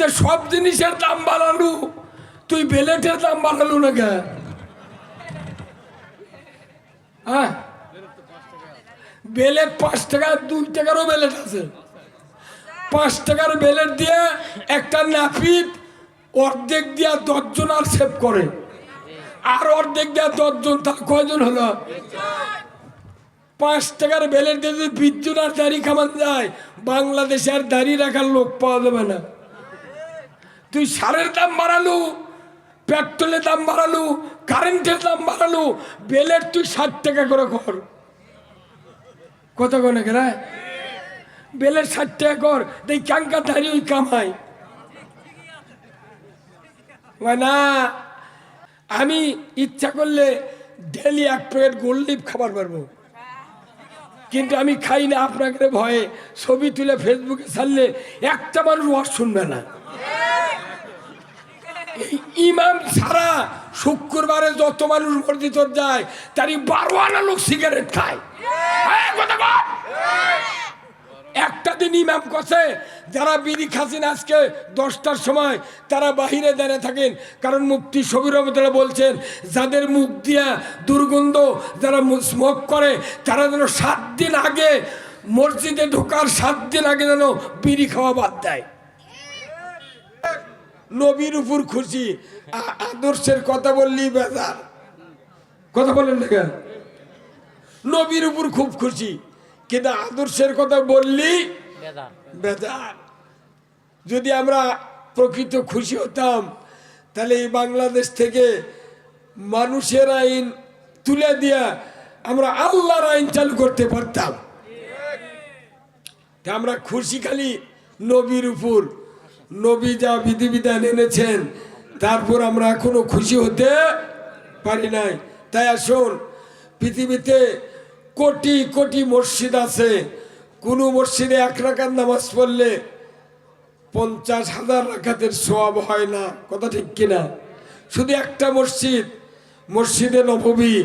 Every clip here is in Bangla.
তে সব জিনিসের দাম বাড়ালু, তুই বেলেটের দাম বাড়ালু না কে? হ্যাঁ, বেলেট 5 টাকা, 2 টাকারও বেলেট আছে। 5 টাকার বেলেট দিয়ে একটা নাপিত অর্ধেক দিয়া 10 জন আর সেভ করে, আর অর্ধেক দেওয়া 10 জন, তার কয়জন হলো? 5 টাকার বেলেট দিয়ে যদি 20 জন আর দাড়ি খামান যায়, বাংলাদেশে আর দাড়ি রাখার লোক পাওয়া যাবে না। তুই সারের দাম বাড়ালু, পেট্রোলের দাম বাড়ালু, কারেন্টের দাম বাড়ালু, বেলেট তুই 60 টাকা করে কর। কত কোনে কে? বেলেট 60 টাকা কর, দেখ কাঙ্কা দাড়ি ওই কামাই না। আমি ইচ্ছা করলে ডেলি 1 প্লেট গোল্ড খাবার পারবো, কিন্তু আমি খাই না আপনাকে ভয়ে। ছবি তুলে ফেসবুকে ছাড়লে একটা মানুষ ওয়াজ শুনবে না। এই ইমাম ছাড়া শুক্রবারে যত মানুষ মসজিদ যায়, তারই 12 আনা লোক সিগারেট খায়। একটা দিন ইমাম কছে যারা বিড়ি খাচ্ছেন আজকে 10টার সময় তারা বাহিরে দাঁড়িয়ে থাকেন, কারণ মুফতি শফিউর রহমাতুল্লাহ বলছেন যাদের মুখ দিয়া দুর্গন্ধ, যারা স্মোক করে, তারা যেন 7 দিন আগে মসজিদে ঢোকার 7 দিন আগে যেন বিড়ি খাওয়া বাদ দেয়। নবীর উপর খুশি, আদর্শের কথা বললি বেজার। কথা বলেন না কেন? নবীর উপর খুব খুশি, কিন্তু আদর্শের কথা বললি বেজার। যদি আমরা প্রকৃত খুশি হতাম, তাহলে এই বাংলাদেশ থেকে মানুষের আইন তুলে দিয়া আমরা আল্লাহর আইন চালু করতে পারতাম। আমরা খুশি খালি নবীর উপর, নবী যা বিধিবিধান এনেছেন, তারপর আমরা এখনো খুশি হতে পারি নাই। তাই আসুন, পৃথিবীতে কোটি কোটি মসজিদ আছে, কোনো মসজিদে 1 রাকাত নামাজ পড়লে 50,000 রাকাতের সওয়াব হয় না। কথা ঠিক কিনা? শুধু একটা মসজিদ, মসজিদে নববী,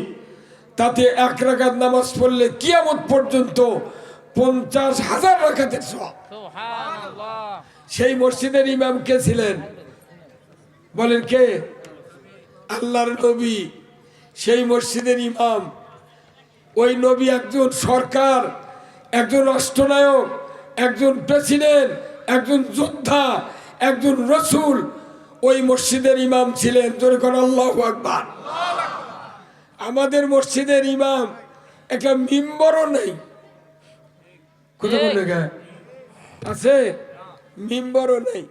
তাতে 1 রাকাত নামাজ পড়লে কিয়ামত পর্যন্ত 50,000 রাকাতের সওয়াব। সেই মসজিদের ইমাম কে ছিলেন বলেন? কে? আল্লাহর নবী। সেই মসজিদের ইমাম। ওই নবী একজন সরকার, একজন রাষ্ট্রনায়ক, একজন প্রেসিডেন্ট, একজন যোদ্ধা, একজন রসুল ওই মসজিদের ইমাম ছিলেন। জোরে করে আল্লাহু আকবার। আমাদের মসজিদের ইমাম একটা মিম্বরও নেই। কোথাও আছে? মিম্বরও নেই।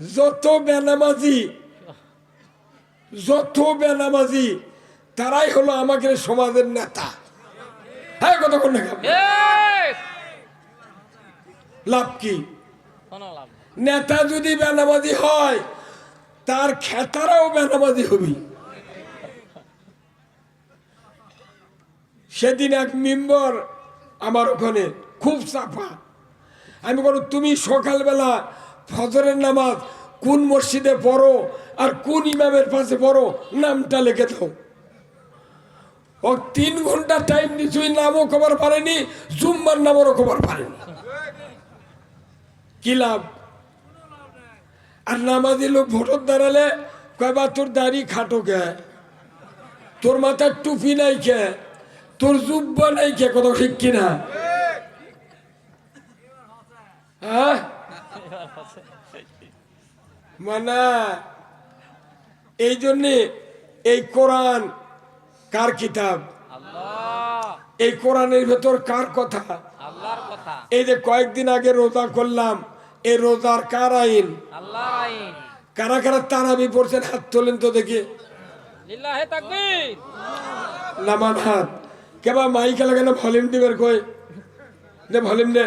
যত বেনামাজি তারাই হলো আমাদের সমাজের নেতা। হ্যাঁ, কতক্ষণ লাভ কি? নেতা যদি বেনামাজি হয়, তার খেতারাও বেনামাজি হবি। সেদিন এক মেম্বার আমার ওখানে খুব চাপা। আমি বলো, তুমি সকালবেলা ফজরের নামাজ কোন মসজিদে পড়ো আর কোন ইমামের পাশে পড়ো, নামটা লিখে দাও। ও 3 ঘন্টা টাইম দিচ্ছি, নামও খবর পারেনি, জুম্মার নামেরও খবর পারেনি। কি লাভ? আর নামাজি লোক ভোটর দাঁড়ালে কয়বা তোর দাড়ি খাটো কে, তোর মাথার টুপি নাই কে, তোর জুব্বা নাই কে। কত ঠিক কিনা? হ্যাঁ, মানে এই জন্যে এই কোরআন কার কিতাব? এই কোরআনের ভেতর কার কথা? আল্লাহর কথা। এই যে কয়েকদিন আগে রোজা করলাম, এই রোজার কার আইন? আল্লাহর আইন। কারা কারা তারাবি পড়ছেন হাত তোলেন তো দেখি। লিল্লাহি তাকবীর। নামান হাত। কেবা মাইকে লাগানো ভলিউম দিবের কই দে, ভলিউম দে।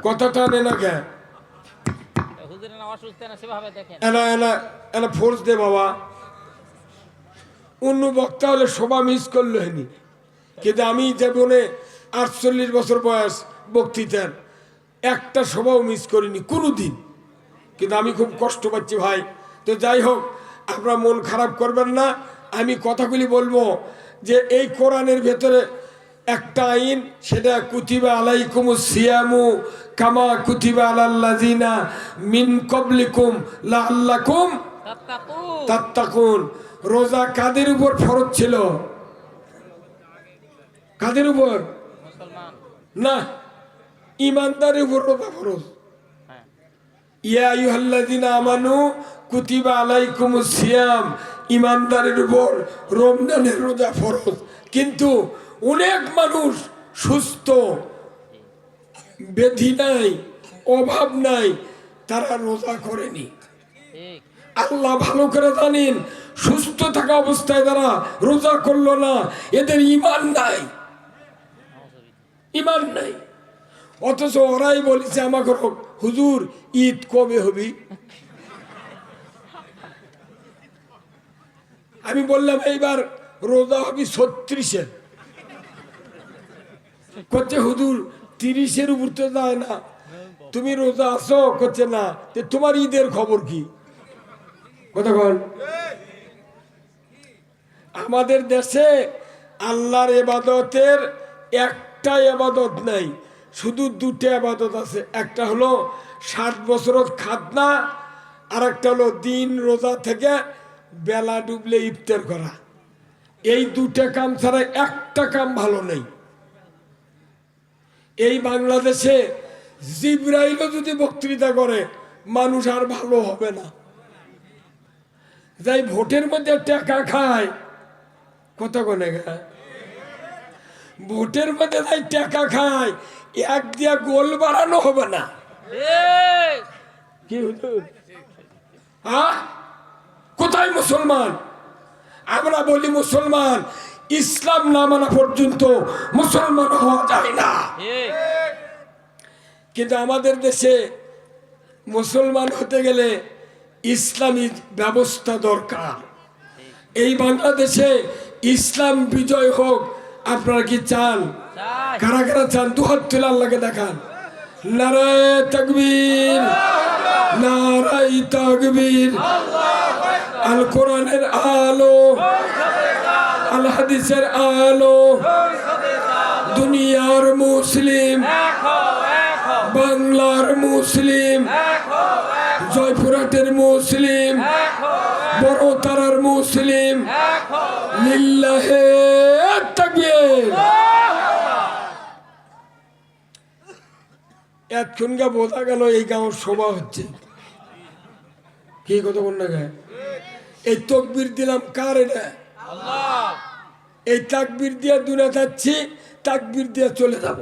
কথাটা নে না কে? হুজুরের নামাজ শুনতে না সেভাবে দেখেন। এনা ফোর্স দে বাবা। অন্য বক্তা হলে সভা মিস করলো হয়নি, কিন্তু আমি জীবনে 48 বছর বয়স, বক্তৃতার একটা সভাও মিস করিনি কোনোদিন। কিন্তু আমি খুব কষ্ট পাচ্ছি ভাই। তো যাই হোক, আপনারা মন খারাপ করবেন না। আমি কথাগুলি বলবো যে এই কোরআনের ভেতরে একটা আইন, সেটা কুতিবা আলাইকুমুস সিয়ামু কামা কুতিবা আলাল্লাযিনা মিন ক্বাবলিকুম লাআল্লাকুম তাত্তাকুন। রোজা কাদের উপর ফরজ ছিল? কাদের উপর? না, ঈমানদারের উপর রোজা ফরজ। ইয়া আইয়ুহাল্লাযীনা আমানু কুতিবা আলাইকুমুস সিয়াম, ঈমানদারের উপর রমজানের রোজা ফরজ। কিন্তু অনেক মানুষ সুস্থ, ব্যাধি নাই, অভাব নাই, তারা রোজা করেনি। আল্লাহ ভালো করে জানেন, সুস্থ থাকা অবস্থায় তারা রোজা করলো না, এদের ঈমান নাই, ঈমান নাই। অথচ ওরাই বলেছে আমাকে, হুজুর ঈদ কবে হবি? আমি বললাম এইবার রোজা হবি 36-এ। করছে হুজুর 30-এর উপর তো যায় না, তুমি রোজা আসো? করছে না। তোমার ঈদের খবর কি? কথা বল। আমাদের দেশে আল্লাহর ইবাদতের একটা ইবাদত নাই, শুধু দুটো ইবাদত আছে। একটা হলো 60 বছরত খাতনা, আর একটা হলো দিন রোজা থেকে বেলা ডুবলে ইফতার করা। এই দুটো কাম ছাড়া একটা কাম ভালো নেই। এই বাংলাদেশে জিবরাইলও যদি বক্তৃতা করে, মানুষ আর ভালো হবে না। যাই ভোটের মধ্যে টাকা খায়, কত কোনে খায়, ভোটের মধ্যে যাই টাকা খায়, এক দিয়া গোল বাড়ানো হবে না। কি হুজুর? কোথায় মুসলমান? আমরা বলি মুসলমান, ইসলাম না মানা পর্যন্ত মুসলমান হওয়া যায় না। কিন্তু আমাদের দেশে মুসলমান হতে গেলে ইসলামী ব্যবস্থা দরকার। এই বাংলাদেশে ইসলাম বিজয় হোক, আপনারা কি চান? কারা কারা চান? দুহাত তুলে আল্লাহকে দেখান। নারায়ে তাকবীর, নারায়ে তাকবীর। আল কোরআনের আলো, আল হাদিসের আলো, দুনিয়ার মুসলিম, বাংলার মুসলিম, জয়পুরহাটের মুসলিম, বড়তারার মুসলিম, লিল্লাহে তাকবীর। এতক্ষণকে বোঝা গেল এই গাঁওর শোভা হচ্ছে। কি কথা বল না গায়ে? এই তকবীর দিলাম কার? এটা এই তাকবীর দিয়ে দূরে যাচ্ছি, তাকবীর দিয়ে চলে যাব।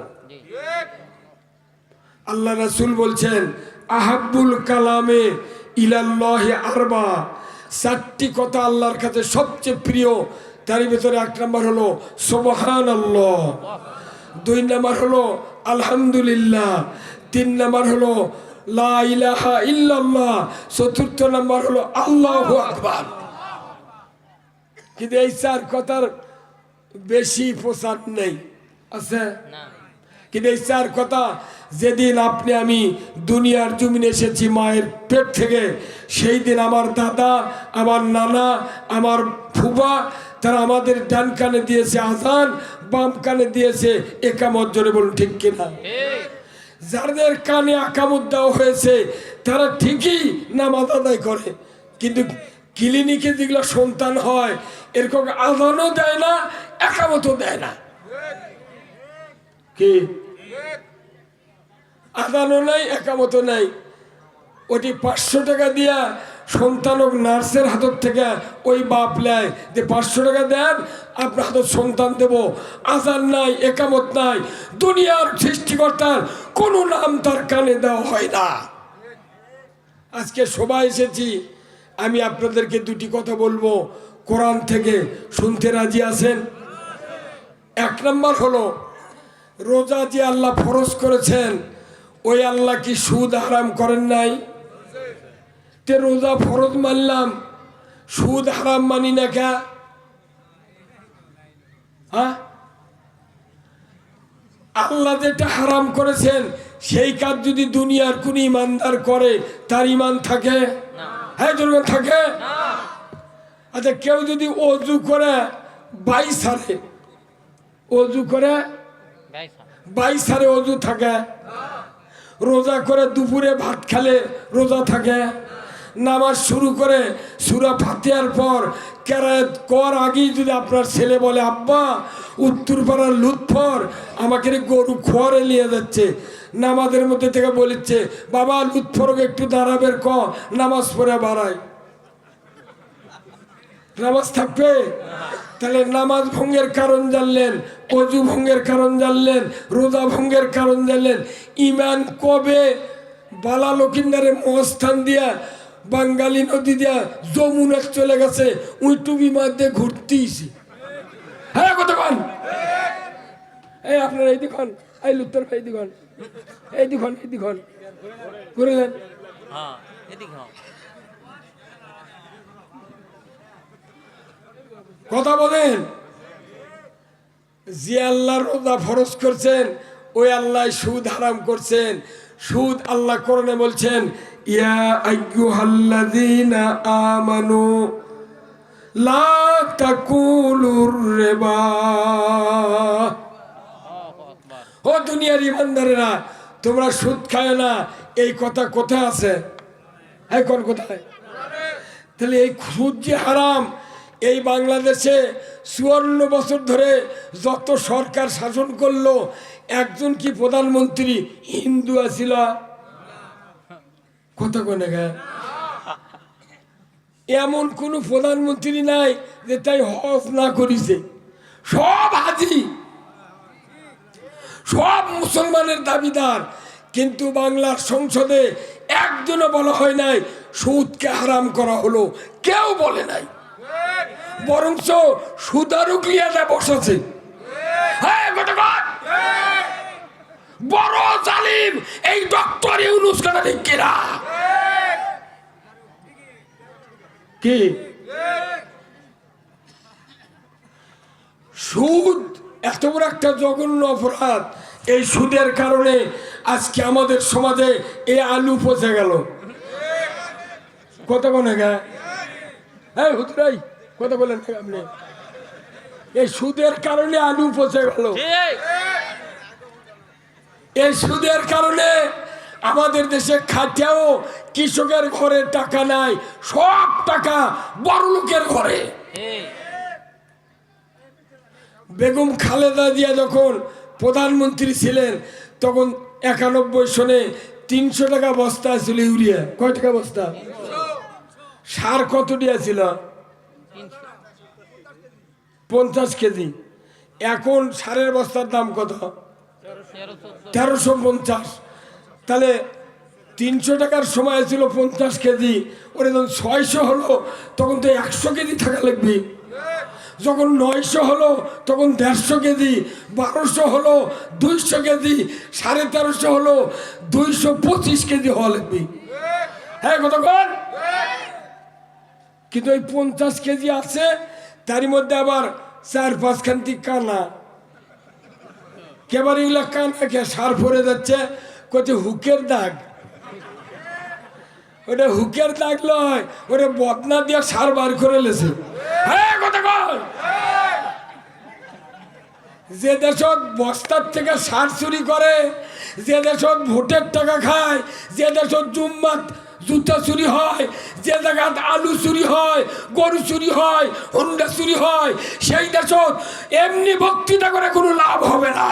আল্লাহ রাসূল বলছেন, আহাব্বুল কালামে ইলাল্লাহি আরবা, 4টি কথা আল্লাহর কাছে সবচেয়ে প্রিয়। তার ভিতরে 1 নম্বর হলো সুবহানাল্লাহ, 2 নম্বর হলো আলহামদুলিল্লাহ, 3 নম্বর হলো লা ইলাহা ইল্লাল্লাহ, 4র্থ নম্বর হলো আল্লাহু আকবার। কিন্তু এই 4 কথার বেশি প্রচার নেই, আছে? কিন্তু এই 4 কথা যেদিন আপনি আমি দুনিয়ার জমিনে এসেছি মায়ের পেট থেকে, সেই দিন আমার দাদা, আমার নানা, আমার ফুবা, তারা আমাদের ডান কানে দিয়েছে আজান, বাম কানে দিয়েছে একামত। জোরে বলুন ঠিক কিনা? যাদের কানে একামত দেওয়া হয়েছে তারা ঠিকই নামাজ আদায় করে, কিন্তু ক্লিনিকে যেগুলো সন্তান হয় এরকম আজানও দেয় না, একামতও দেয় না। কি আদানও নাই, একামতও নাই। ওটি 500 টাকা দিয়া সন্তানক নার্সের হাতত থেকে ওই বাপ নেয় যে 500 টাকা দেন, আপনার হাতত সন্তান দেব। আজান নাই, একামত নাই, দুনিয়ার সৃষ্টিকর্তার কোনো নাম তার কানে দেওয়া হয় না। আজকে সবাই এসেছি, আমি আপনাদেরকে 2টি কথা বলবো কোরআন থেকে, শুনতে রাজি আছেন? 1 নম্বর হলো, রোজা যে আল্লাহ ফরজ করেছেন, ওই আল্লাহ কি সুদ হারাম করেন নাই? তে রোজা ফরজ মানলাম, সুদ হারাম মানি না কে? আল্লাহ যেটা হারাম করেছেন সেই কাজ যদি দুনিয়ার কোন ইমানদার করে, তার ইমান থাকে? হ্যাঁ, জনগণ থাকে। আচ্ছা, কেউ যদি অজু করে 22 সালে, অজু করে 22 সালে অজু থাকে, রোজা করে দুপুরে ভাত খেলে রোজা থাকে, নামাজ শুরু করে সূরা ফাতিহার পর কেরাত কর আগেই যদি আপনার ছেলে বলে আব্বা উত্তরপাড়ার লুৎফর আমাকে গরু খোয়ারে নিয়ে যাচ্ছে, নামাজের মধ্যে থেকে বলেছে বাবা লুৎফরকে একটু দাঁড়াবের ক নামাজ পড়ে বাড়ায়, নামাজ থাকবে? তাহলে নামাজ ভঙ্গের কারণ জানলেন, অজু ভঙ্গের কারণ জানলেন, রোজা ভঙ্গের কারণ জানলেন। ইমান কবে বালা লক্ষিন্দারে মহাস্থান দিয়া বাঙালি নদী দিয়া যমুনা চলে গেছে, ওই টুবি মার দিয়ে ঘুরতেইছি। হ্যাঁ কতক্ষণ এই আপনার এই দিখন এই লুত্তর এই দিখন এই দিখন এই দিখন ঘুরিলেন। কথা বলেন, যে আল্লাহ রোজা ফরজ করছেন ওই আল্লাহ সুদ হারাম করছেন। সুদ আল্লাহ কোরআনে বলছেন ইয়া আইয়ুহাল্লাযীনা আমানু লা তাকুলুর রিবা। ও দুনিয়ার ইমানদারেরা তোমরা সুদ খায় না, এই কথা কোথায় আছে? এই কোন কোথায়? তাহলে এই সুদ যে হারাম, এই বাংলাদেশে 54 বছর ধরে যত সরকার শাসন করলো একজন কি প্রধানমন্ত্রী হিন্দু আছিল? কথা কোনে গায়? এমন কোন প্রধানমন্ত্রী নাই যে তাই হজ না করিছে। সব হাজি, সব মুসলমানের দাবিদার, কিন্তু বাংলার সংসদে একজনও বলা হয় নাই সুদকে হারাম করা হলো, কেউ বলে নাই। বরঞ্চ সুদারুকলিয়াটা বসেছে। বড় জালিম এই ডক্টর ইউনূস কথা ঠিক কিনা? কি সুদ এত বড় একটা জঘন্য অপরাধ, এই সুদের কারণে আজকে আমাদের সমাজে এই আলু পচে গেল। কত কোনে গায়? হ্যাঁ হুতরাই কথা বলেন আপনি, এই সুদের কারণে আলু পচে গেল। এই সুদের কারণে আমাদের দেশে খাটেও কৃষকের ঘরে টাকা নাই, সব টাকা বড় লোকের ঘরে। বেগম খালেদা জিয়া যখন প্রধানমন্ত্রী ছিলেন তখন 91 সনে 300 টাকা বস্তা ছিল ইউরিয়া। কয় টাকা বস্তা? সার কত দিয়েছিল? 50 কেজি। এখন সারের বস্তার দাম কত? 1350। তাহলে 300 টাকার সময় ছিল 50 কেজি, ওরা যখন 600 হলো তখন তো 100 কেজি থাকা লাগবে। যখন 900 হলো তখন 150 কেজি, 1200 হলো 200 কেজি, 1350 হলো 225 কেজি হওয়া লাগবে। হ্যাঁ কতক্ষণ? কিন্তু ওই 50 কেজি আছে, তার মধ্যে আবার 4-5 খান্তি কানা। কেবার এগুলা কানা কে সার পরে যাচ্ছে, কোথায় হুকের দাগ। ওটা হুকের দাগ লয়, ওটা বদনা দিয়ে সার বার করে লেছে। হ্যাঁ কতক্ষণ? যে দেশত বস্তার থেকে সার চুরি করে, যে দেশত ভোটের টাকা খায়, যে দেশত জুম্মাত জুতা চুরি হয়, যে জায়গাত আলু চুরি হয়, গরু চুরি হয়, হুন্ডা চুরি হয়, সেই দেশত এমনি বক্তৃতা করে কোনো লাভ হবে না।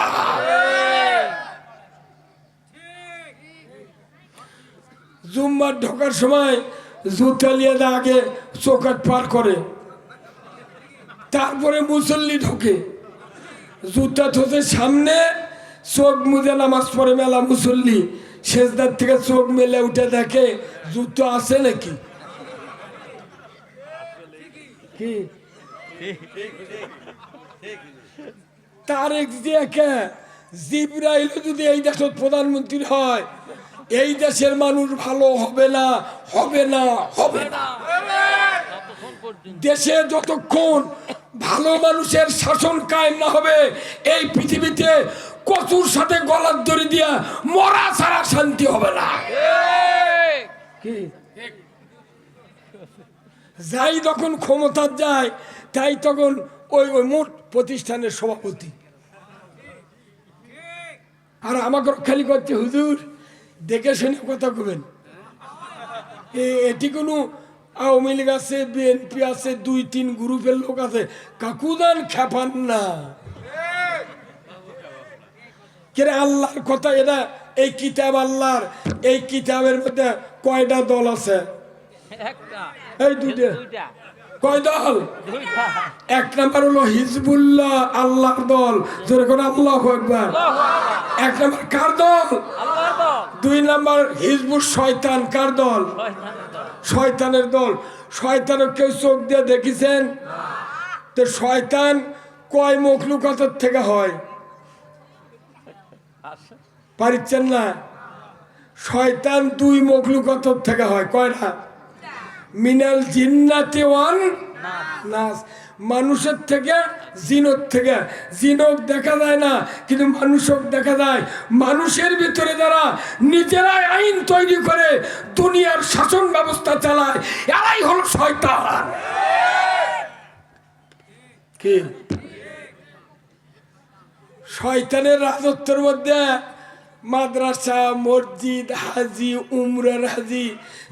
জুম্মার ঢোকার সময় জুতা লিয়ে আগে চৌকাট পার করে, তারপরে মুসল্লি ঢোকে। জুতা থোতে সামনে, চোখ মুজে নামাজ পড়ে মেলা মুসল্লি, সেজদার থেকে চোখ মেলে উঠে দেখে জুতো আছে নাকি। কি তারেক জিয়াকে জিবরাইল যদি এই দেশের প্রধানমন্ত্রী হয়, এই দেশের মানুষ ভালো হবে না, হবে না, হবে না। দেশে যতক্ষণ ভালো মানুষের শাসন কায়েম না হবে, এই পৃথিবীতে কচুর সাথে গলার দড়ি দিয়া মরা ছাড়া শান্তি হবে না। কি যাই যখন ক্ষমতা যায় তাই তখন ওই ওই মোট প্রতিষ্ঠানের সভাপতি। আর আমাকে খালি করছে হুজুর দেখে শুনে কথা কবেন। এটি কোনো আওয়ামী লীগ আছে, বিএনপি আছে, 2-3 গ্রুপের লোক আছে, কাকুদান খেপান না। কেরে আল্লাহর কথা, এটা এই কিতাব আল্লাহর, এই কিতাবের মধ্যে কয়টা দল আছে? এই দুইটা। কয় দল? এক নাম্বার হলো হিজবুল্লাহ, আল্লাহর দল, যেরকম আল্লাহু আকবার। এক নাম্বার কার দল? 2 নাম্বার হিজবুল শয়তান, কার দল? শয়তানের দল। শয়তানও কেউ চোখ দিয়ে দেখেছেন? তো শয়তান কয় মখলুকাতের থেকে হয় পারিচ্ছেন না? শয়তান 2 মখলুকাতের থেকে হয়। কয়টা? মিনাল জিন্নাতি ওয়ান নাস, মানুষের থেকে, জিনের থেকে। জিনক দেখা যায় না, কিন্তু মানুষক দেখা যায়। মানুষের ভিতরে যারা নিজেরাই আইন তৈরি করে দুনিয়ার শাসন ব্যবস্থা চালায়, এরাই হলো শয়তান। কি শয়তানের রাজত্বের মধ্যে মাদ্রাসা, মসজিদ, হাজি, উমরার হাজি,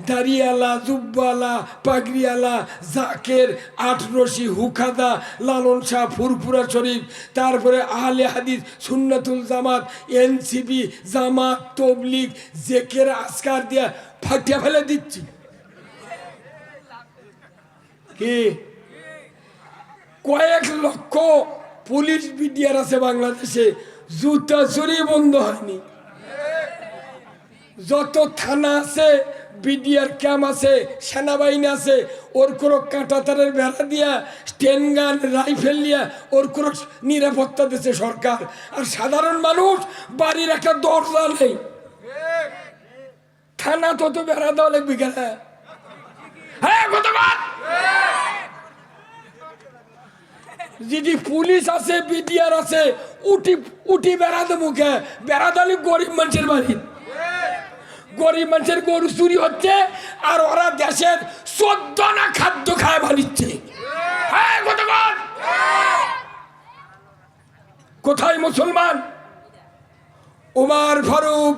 দাড়িয়ালা, জুব্বালা, পাগড়িয়ালা, জাকের, আটরশি, হুখাদা, লালন শাহ, ফুরফুরা শরীফ, তারপরে আহলে হাদিস, সুন্নাতুল জামাত, এনসিপি, জামাত, তবলিগ, জেকের আসকার দিয়া ফাটিয়া ফেলে দিচ্ছি। কি কয়েক লক্ষ পুলিশ বিডিআর আছে বাংলাদেশে, জুতা চুরি বন্ধ হয়নি। যত থানা আছে, বিডিআর ক্যাম্প আছে, সেনাবাহিনী আছে, ওর কোনো কাঁটাতারের বেড়া দিয়া, স্টেনগান, রাইফেল দিয়া ওর কোনো নিরাপত্তা দিচ্ছে সরকার। আর সাধারণ মানুষ বাড়ির একটা দরজা নেই, থানা তত বেড়া দেওয়া লাগবে কেন? হ্যাঁ, যদি পুলিশ আছে, বিডিআর আছে, উঠি উঠি বেড়াতে মুখে বেড়াদালি গরিব মানুষের বাড়ি। গরিব মানুষের গরু চুরি হচ্ছে, আর ওরা দেশের 14 খাদ্য খায় বানিচ্ছে। কোথায় মুসলমান? উমর ফারুক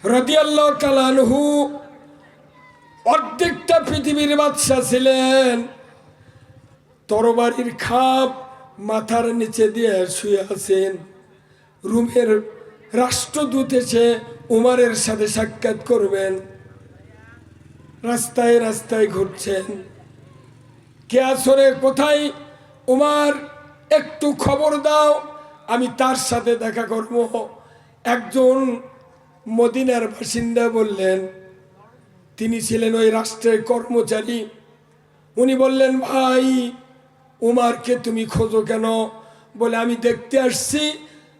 রাদিয়াল্লাহু তাআলা আনহু অর্ধেকটা পৃথিবীর বাদশা ছিলেন। তরবারির খাপ মাথার নিচে দিয়ে শুয়ে আছেন। রুমের রাষ্ট্রদূত এসে উমরের সাথে সাক্ষাৎ করবেন। রাস্তায় রাস্তায় ঘুরছেন, কে আসরে কোথায়? উমর, একটু খবর দাও, আমি তার সাথে দেখা করব। একজন মদিনার বাসিন্দা বললেন, তিনি ছিলেন ওই রাষ্ট্রের কর্মচারী। উনি বললেন, ভাই উমরকে তুমি খোঁজো কেন? বলে, আমি দেখতে আসছি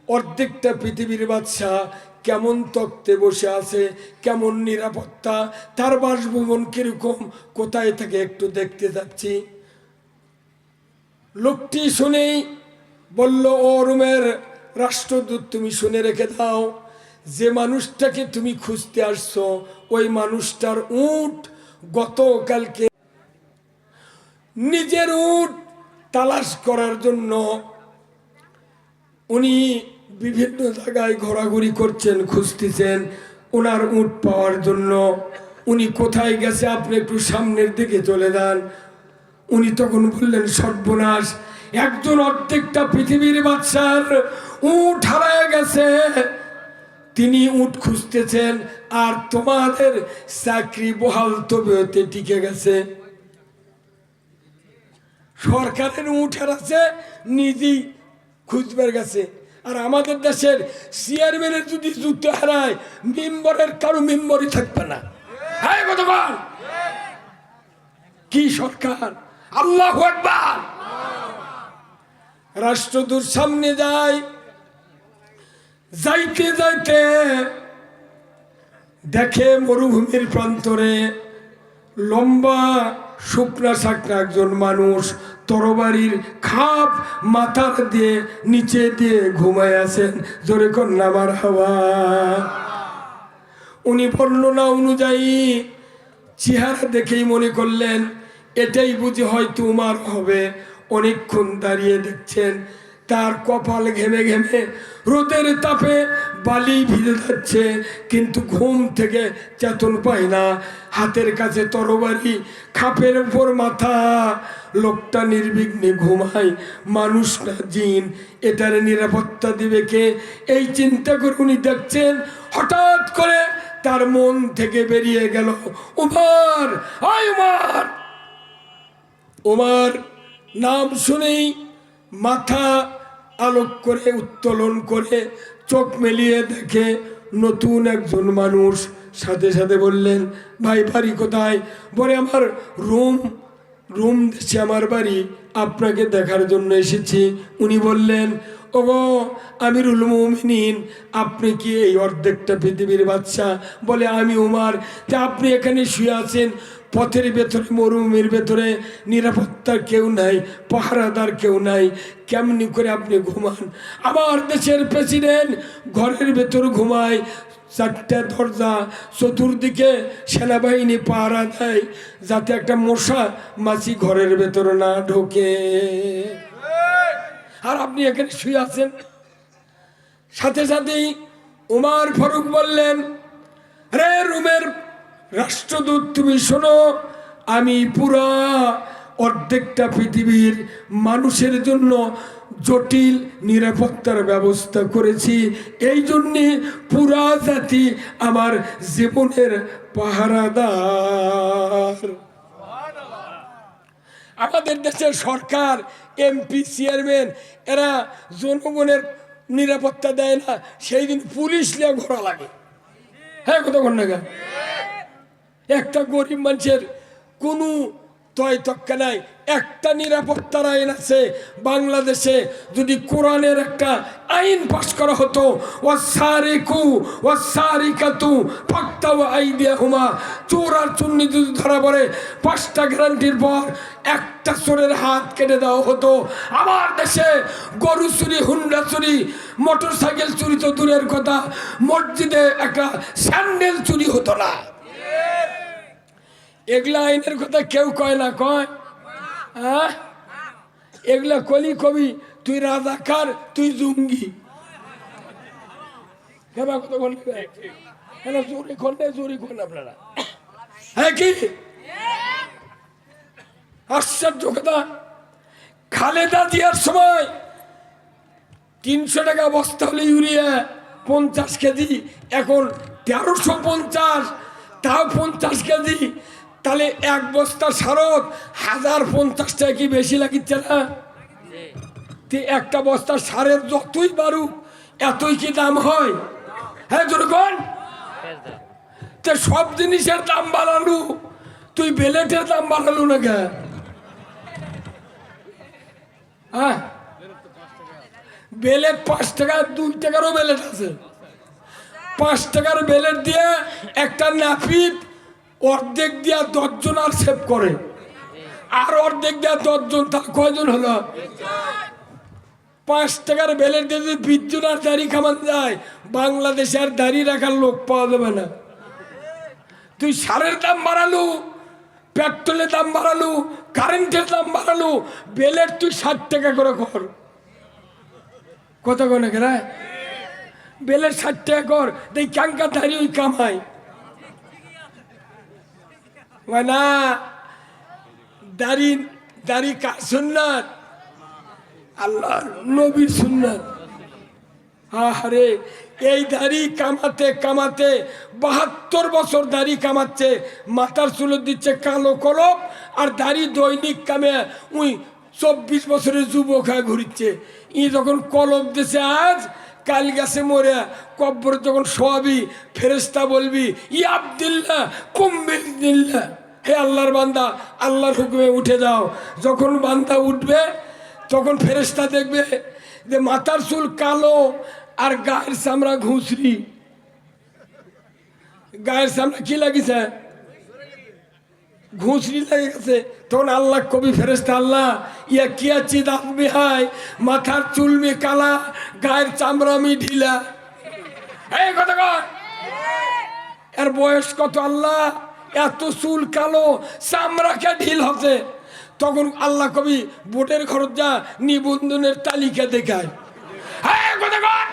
অর্ধেকটা পৃথিবীর বাদশা কেমন তক্তে বসে আছে, কেমন নিরাপত্তা, তার বাসভবন কিরকম, কোথায় থেকে একটু দেখতে যাচ্ছি। লোকটি শুনেই বলল, ও রোমের রাষ্ট্রদূত, তুমি শুনে রেখে দাও, যে মানুষটাকে তুমি খুঁজতে আসছো, ওই মানুষটার উট গতকালকে নিজের উট তালাশ করার জন্য উনি বিভিন্ন জায়গায় ঘোরাঘুরি করছেন, খুঁজতেছেন ওনার উট পাওয়ার জন্য। উনি কোথায় গেছে, আপনি একটু সামনের দিকে চলে যান। উনি তখন বললেন, সর্বনাশ, একজন অর্ধেকটা পৃথিবীর বাদশার উট হারায় গেছে, তিনি উট খুঁজতেছেন, আর তোমাদের চাকরি বহাল তবিয়তে টিকে গেছে। সরকারের উট হারাচ্ছে, নিজেই খুঁজবার গেছে। আর আমাদের দেশের চেয়ারম্যানের যদি জুতো হারায়, মেম্বরের কারো মেম্বরই থাকবে না। হ্যাঁ, কতক্ষণ কি সরকার! আল্লাহু আকবার। রাষ্ট্রদূত সামনে যায়, যাইতে যাইতে দেখে মরুভূমির প্রান্তরে লম্বা শুকনা শাকনা একজন মানুষ তরবারির খাপ মাথার দিয়ে নিচে দিয়ে ঘুমায় আছেন। জোরে কন্যা মারহাবা। উনি বর্ণনা অনুযায়ী চেহারা দেখেই মনে করলেন এটাই বুঝি হয়তো উমর হবে। অনেকক্ষণ দাঁড়িয়ে দেখছেন, তার কপাল ঘেমে ঘেমে রোদের তাপে বালি ভিজে যাচ্ছে, কিন্তু ঘুম থেকে চেতন পায় না। হাতের কাছে তরবারি, খাপের উপর মাথা, লোকটা নির্বিঘ্নে ঘুমায়। মানুষ না জিন, এটার নিরাপত্তা দিবে কে? এই চিন্তা করে উনি দেখছেন হঠাৎ করে তার মন থেকে বেরিয়ে গেল উমর, আয় উমর। উমর নাম শুনেই মাথা আলোক করে উত্তোলন করে চোখ মেলিয়ে দেখে নতুন একজন মানুষ। সাথে সাথে বললেন, ভাই বাড়ি কোথায়? বলে আমার রুম দেশে আমার বাড়ি, আপনাকে দেখার জন্য এসেছি। উনি বললেন, ওগো আমিরুল মুমিনিন, আপনি কি এই অর্ধেকটা পৃথিবীর বাদশা? বলে আমি উমর। যে আপনি এখানে শুয়ে আছেন পথের ভেতরে, মরুভূমির ভেতরে, নিরাপত্তার কেউ নাই, পাহারাদার কেউ নাই, কেমনি করে আপনি ঘুমান? আমার দেশের প্রেসিডেন্ট ঘরের ভেতর ঘুমায়, 4টা দরজা, চতুর্দিকে সেনাবাহিনী পাহারা দেয় যাতে একটা মশা মাছি ঘরের ভেতরে না ঢোকে, আর আপনি এখানে শুয়ে আছেন। সাথে সাথেই উমর ফারুক বললেন, রে রুমের রাষ্ট্রদূত, তুমি শোনো, আমি পুরা অর্ধেকটা পৃথিবীর মানুষের জন্য জটিল নিরাপত্তার ব্যবস্থা করেছি। এই জন্যে পুরা জাতি আমার জীবনের পাহারাদার। আমাদের দেশের সরকার, এমপি, চেয়ারম্যান, এরা জনগণের নিরাপত্তা দেয় না, সেই দিন পুলিশ নিয়ে ঘোরা লাগে। হ্যাঁ, কতক্ষণ না, একটা গরিব মানুষের কোনো তয় তক্কা নাই। একটা নিরাপত্তার আইন আছে বাংলাদেশে। যদি কোরআনের একটা আইন পাশ করা হতো, ওয়াসারিকু ওয়াসারিকাতু ফাক্তাউ আইদিয়াহুমা, চোর আর চুন্নি যদি ধরা পড়ে 5টা গ্যারান্টির পর একটা চোরের হাত কেটে দেওয়া হতো। আমার দেশে গরু চুরি, হুন্ডা চুরি, মোটর সাইকেল চুরি তো দূরের কথা, মসজিদে একটা স্যান্ডেল চুরি হতো না। এগুলা আইনের কথা কেউ কয় না, কয়? হ্যাঁ, এগুলা কলি কবি তুই রাজাকার, তুই জঙ্গি। আপনারা হ্যাঁ কি আশ্চর্য কথা! খালেদা জিয়ার সময় 300 টাকা বস্তা হলে ইউরিয়া 50 কেজি, এখন 1350, তাও 50 কেজি। তাহলে এক বস্তা সারত 1050 টাকা কি বেশি লাগিচ্ছে না? একটা বস্তা সারের যতই বাড়ুক এতই কি দাম হয়? হ্যাঁ জনগণ, সব জিনিসের দাম বাড়ালু, তুই বেলেটের দাম বাড়ালু না কে? হ্যাঁ, বেলেট 5 টাকা, 2 টাকারও বেলেট আছে। 5 টাকার বেলেট দিয়ে একটা নাপিত অর্ধেক দিয়া 10 জন আর সেভ করে, আর অর্ধেক দিয়া 10 জন, তার কয়জন হলো? 5 টাকার বেলেট দিয়ে যদি 20 জন আর দাড়ি খামান যায়, বাংলাদেশে আর দাড়ি রাখার লোক পাওয়া যাবে না। তুই সারের দাম বাড়ালু, পেট্রোলের দাম বাড়ালু, কারেন্টের দাম বাড়ালু, বেলেট তুই 60 টাকা করে কর। কত করে রে বেলেট? 60 টাকা কর, দেখ ক্যাঙ্কা দাড়ি ওই কামাই না। দাড়ি দাড়ি কার সুন্নাত? আল্লাহর নবীর সুন্নাত। আরে এই দাড়ি কামাতে কামাতে 72 বছর দাড়ি কামাচ্ছে, মাথার চুল দিচ্ছে কালো কলপ, আর দাড়ি দৈনিক কামে উই 24 বছরের যুবক হয়ে ঘুরিচ্ছে। ই যখন কলপ দিছে আজ, কাল গেছে মরে, কব্বর যখন শোয়াবি, ফেরেশতা বলবি, ই আব্দুল্লাহ কুম্বিল্লাহ, হে আল্লাহর বান্দা, আল্লাহর হুকুমে উঠে যাও। যখন বান্দা উঠবে তখন ফেরেশতা দেখবে যে মাথার চুল কালো আর গায়ের চামড়া ঘুষরি। গায়ের চামড়া কি লাগিছে? ঘুষরি লেগে গেছে। তখন আল্লাহ কবি ফেরেশতা, আল্লাহ ইয়া কি আছি দাবি হাই, মাথার চুল মে কালা, গায়ের চামড়া মি ঢিলা। এই কথা কর, এর বয়স কত? আল্লাহ এত চুল কালো, চামড়াকে ঢিল হচ্ছে। তখন আল্লাহ কবি ভোটের খরচ যা নিবন্ধনের তালিকা দেখায়। হ্যাঁ কথা কর।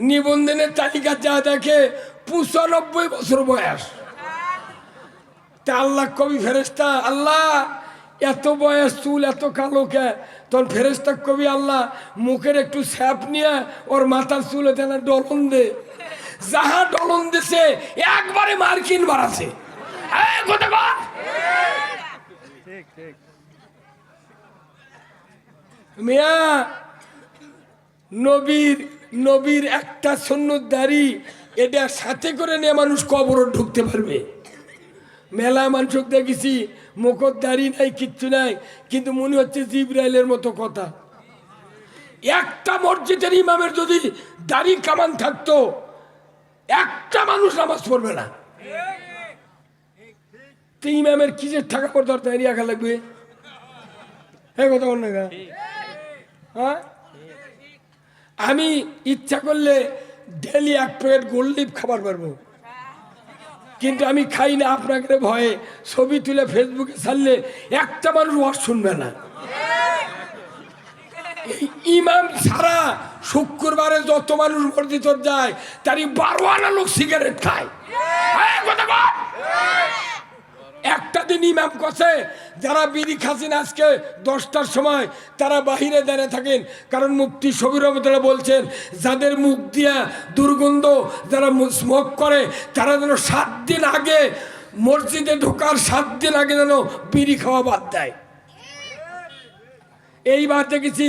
নিবন্ধনের তালিকা যা দেখে 95 বছর বয়স। তা আল্লাহ কবি ফেরেশতা, আল্লাহ এত বয়স চুল এত কালো কে? তখন ফেরেশতা কবি আল্লাহ মুখের একটু স্যাপ নিয়ে ওর মাথার চুল না ডলন দে, যাহা ডলন দিছে একবারে মার্কিন বাড়াছে। মিয়া নবীর একটা সুন্নত দাড়ি এটা সাথে করে নিয়ে মানুষ কবর ঢুকতে পারবে। মেলা মানুষ দেখেছি মুখর দাড়ি নাই কিচ্ছু নাই, কিন্তু মনে হচ্ছে জিবরাইলের মতো কথা। একটা মসজিদের ইমামের যদি দাড়ি কামান থাকতো একটা মানুষ নামাজ পড়বে না। ইমামের কিসের টাকা পড়তে দাড়ি রাখা লাগবে? হ্যাঁ কথা বল না। হ্যাঁ আমি ইচ্ছা করলে ডেলি 1 প্লেট গোললিপ খাবার পারবো, কিন্তু আমি খাই না আপনাকে ভয়ে। ছবি তুলে ফেসবুকে ছাড়লে একটা মানুষ ওয়াজ শুনবে না। ইমাম ছাড়া শুক্রবারে যত মানুষ মসজিদ যায় তারই 12 আনা লোক সিগারেট খায়। একটা দিন ইমাম কছে যারা বিড়ি খাচ্ছেন আজকে 10টার সময় তারা বাহিরে দাঁড়িয়ে থাকেন, কারণ মুফতি শফিউর রহমাতুল্লাহ বলছেন যাদের মুখ দিয়া দুর্গন্ধ, যারা স্মোক করে তারা যেন 7 দিন আগে মসজিদে ঢোকার 7 দিন আগে যেন বিড়ি খাওয়া বাদ দেয়। এইবার দেখেছি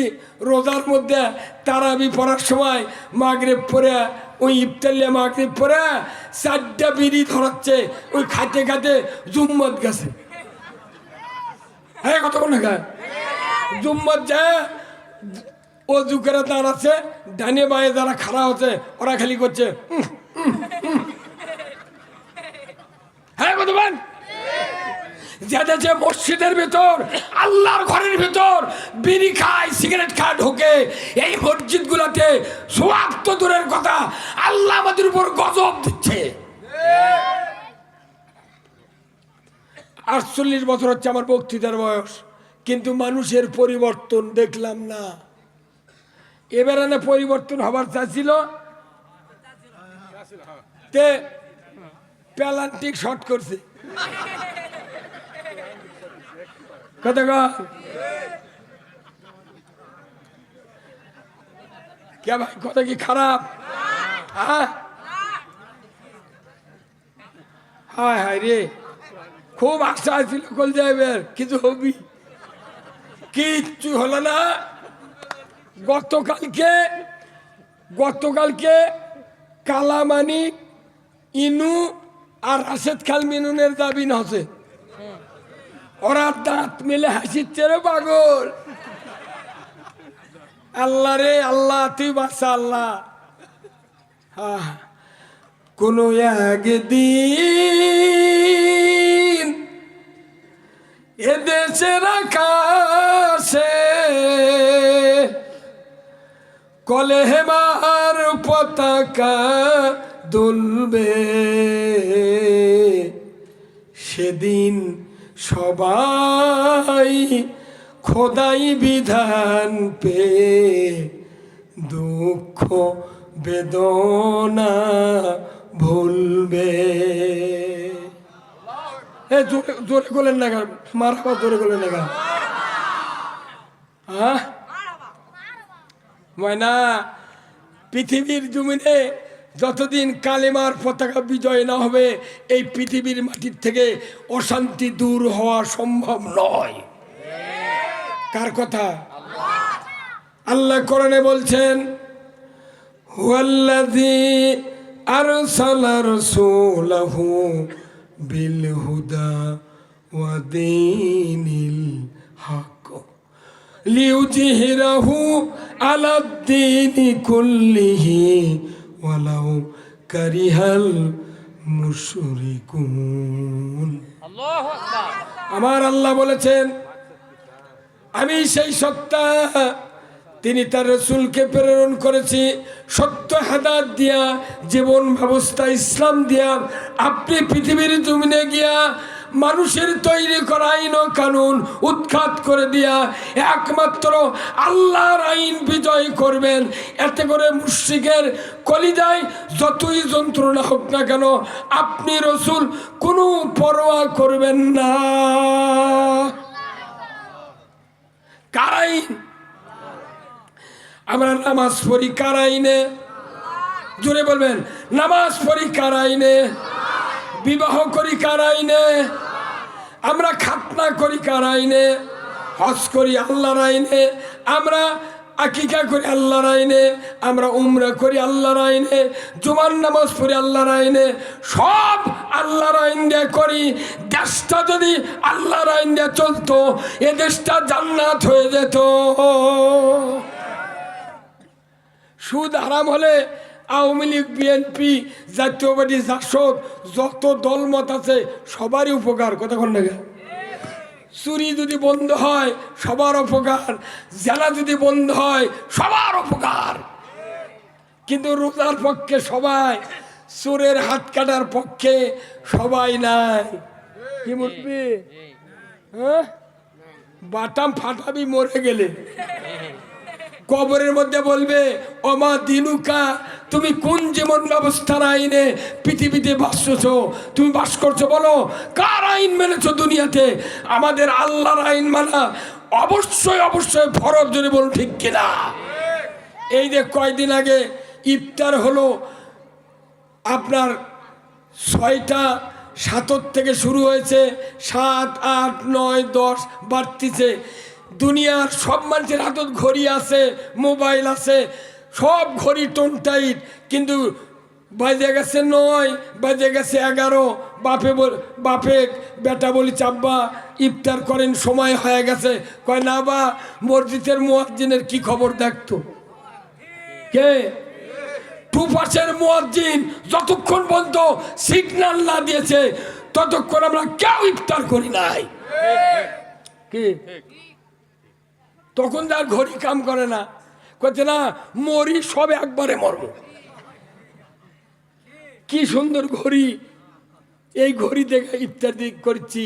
রোজার মধ্যে তারাবি পড়ার সময় মাগরিব পড়ে ওই ইফতারিয়া মাগরিব পড়ে 4টা বিড়ি ধরাচ্ছে, ওই খাইতে খাইতে জুম্মত গেছে। হ্যাঁ কত না খায় জুম্মত যায় ও জুকেরা দাঁড়াচ্ছে, ডানে বাঁয়ে যারা খাড়া হচ্ছে ওরা খালি করছে হ্যাঁ কত বান। যে মসজিদের ভেতর আল্লাহর ঘরের ভেতর বিড়ি খায় সিগারেট খায় ঢোকে, এই মসজিদ গুলাতে সোয়াব তো দূরের কথা আল্লাহ আমাদের উপর গজব দিচ্ছে। 48 বছর হচ্ছে আমার বক্তৃতার বয়স, কিন্তু মানুষের পরিবর্তন দেখলাম না। এবারে না পরিবর্তন হবার চাচ্ছিল, প্যালান্টিক শর্ট করছে। কথা কে ভাই, কথা কি খারাপ? হায় হায় রে, খুব আশা ছিল কল যাইবে, কিছু হবি, কিচ্ছু হলো না। গতকালকে কালামানিক ইনু আর রাশেদ খান মিনুনের দাবি হচ্ছে, ওরা দাঁত মেলে হাসিচ্ছে রে পাগল। আল্লাহ রে আল্লাহ, তুই বাঁচা আল্লাহ। কোন একদিন এদেশের আকাশে কলেমার পতাকা দুলবে, সেদিন সবাই খোদাই বিধান পে দুঃখ বেদনা ভুলবে। জোরে গলেন না গা, মারবা জোরে গলেন না গা। ময়না, পৃথিবীর জমিনে যতদিন কালেমার পতাকা বিজয় না হবে এই পৃথিবীর মাটির থেকে অশান্তি দূর হওয়া সম্ভব নয়। কার কথা? আল্লাহ কোরআনে বলছেন, হুয়াল্লাযী আরসালা রাসূলাহু বিল হুদা ওয়া দীনিল হক লিইয়ুযহিরাহু আলাদ-দীনি কুল্লিহি ওয়ালাউ কারিহাল মুশরিকুন। আল্লাহু আকবার। আমার আল্লাহ বলেছেন, আমি সেই সত্তা তিনি তার রসুলকে প্রেরণ করেছি সত্য হেদায়েত দিয়া, জীবন ব্যবস্থা ইসলাম দিয়া। আপনি পৃথিবীর জমিনে গিয়া মানুষের তৈরি করা আইন ও কানুন উৎখাত করে দিয়া একমাত্র আল্লাহর আইন বিজয় করবেন। এতে করে মুশরিকের কলিজায় যতই যন্ত্রণা হোক না কেন, আপনি রসুল কোনো পরোয়া করবেন না। কার আইন? আমরা নামাজ পড়ি কার আইনে? জোরে বলবেন। নামাজ পড়ি কার আইনে? বিবাহ করি কার আইনে? আমরা খাতনা করি কার আইনে? হজ করি আল্লাহর আইনে। আমরা আকিকা করি আল্লাহর আইনে। আমরা উমরা করি আল্লাহর আইনে। জুমার নামাজ পড়ি আল্লাহর আইনে। সব আল্লাহর আইন দিয়ে করি। দেশটা যদি আল্লাহর আইন দিয়ে চলতো, এ দেশটা জান্নাত হয়ে যেত। সুদ হারাম হলে আওয়ামী লীগ, বিএনপি, জাতীয়বাদী, জাসদ, যত দলমত আছে সবারই উপকার। কতক্ষণ লাগে? চুরি যদি বন্ধ হয় সবার উপকার, জেলা যদি বন্ধ হয় সবার উপকার। কিন্তু রোজার পক্ষে সবাই, চোরের হাত কাটার পক্ষে সবাই নাই। কি মুরবি? হ্যাঁ, বাটাম ফাটাবি মরে গেলে। কবরের মধ্যে বলবে, ওমা দিনুকা, তুমি কোন জীবন ব্যবস্থার আইনে পৃথিবীতে বাসছো? তুমি বাস করছো, বলো কার আইন মেনেছো দুনিয়াতে? আমাদের আল্লাহর আইন মানা অবশ্যই অবশ্যই ফরজ। যদি বলুন ঠিক কিনা? এই যে কয়দিন আগে ইফতার হলো, আপনার 6টা 7 থেকে শুরু হয়েছে, 7, 8, 9, 10 বাড়তিছে। দুনিয়ার সব মানুষের হাতত ঘড়ি আছে, মোবাইল আছে, সব ঘড়ি টোন টাইট। কিন্তু বাজে গেছে 9, বাজে গেছে 11। বাপে বেটা বলি, চাব্বা ইফতার করেন, সময় হয়ে গেছে। কয় না বা, মসজিদের মুয়াজ্জিনের কি খবর দেখতো? কে? টুপাসের মুয়াজ্জিন যতক্ষণ পর্যন্ত সিগন্যাল না দিয়েছে ততক্ষণ আমরা কেউ ইফতার করি নাই। কি? তখন তার ঘড়ি কাম করে না, করছে না মরি সব একবারে মরব। কি সুন্দর ঘড়ি, এই ঘড়ি দেখে ইফতার করছি,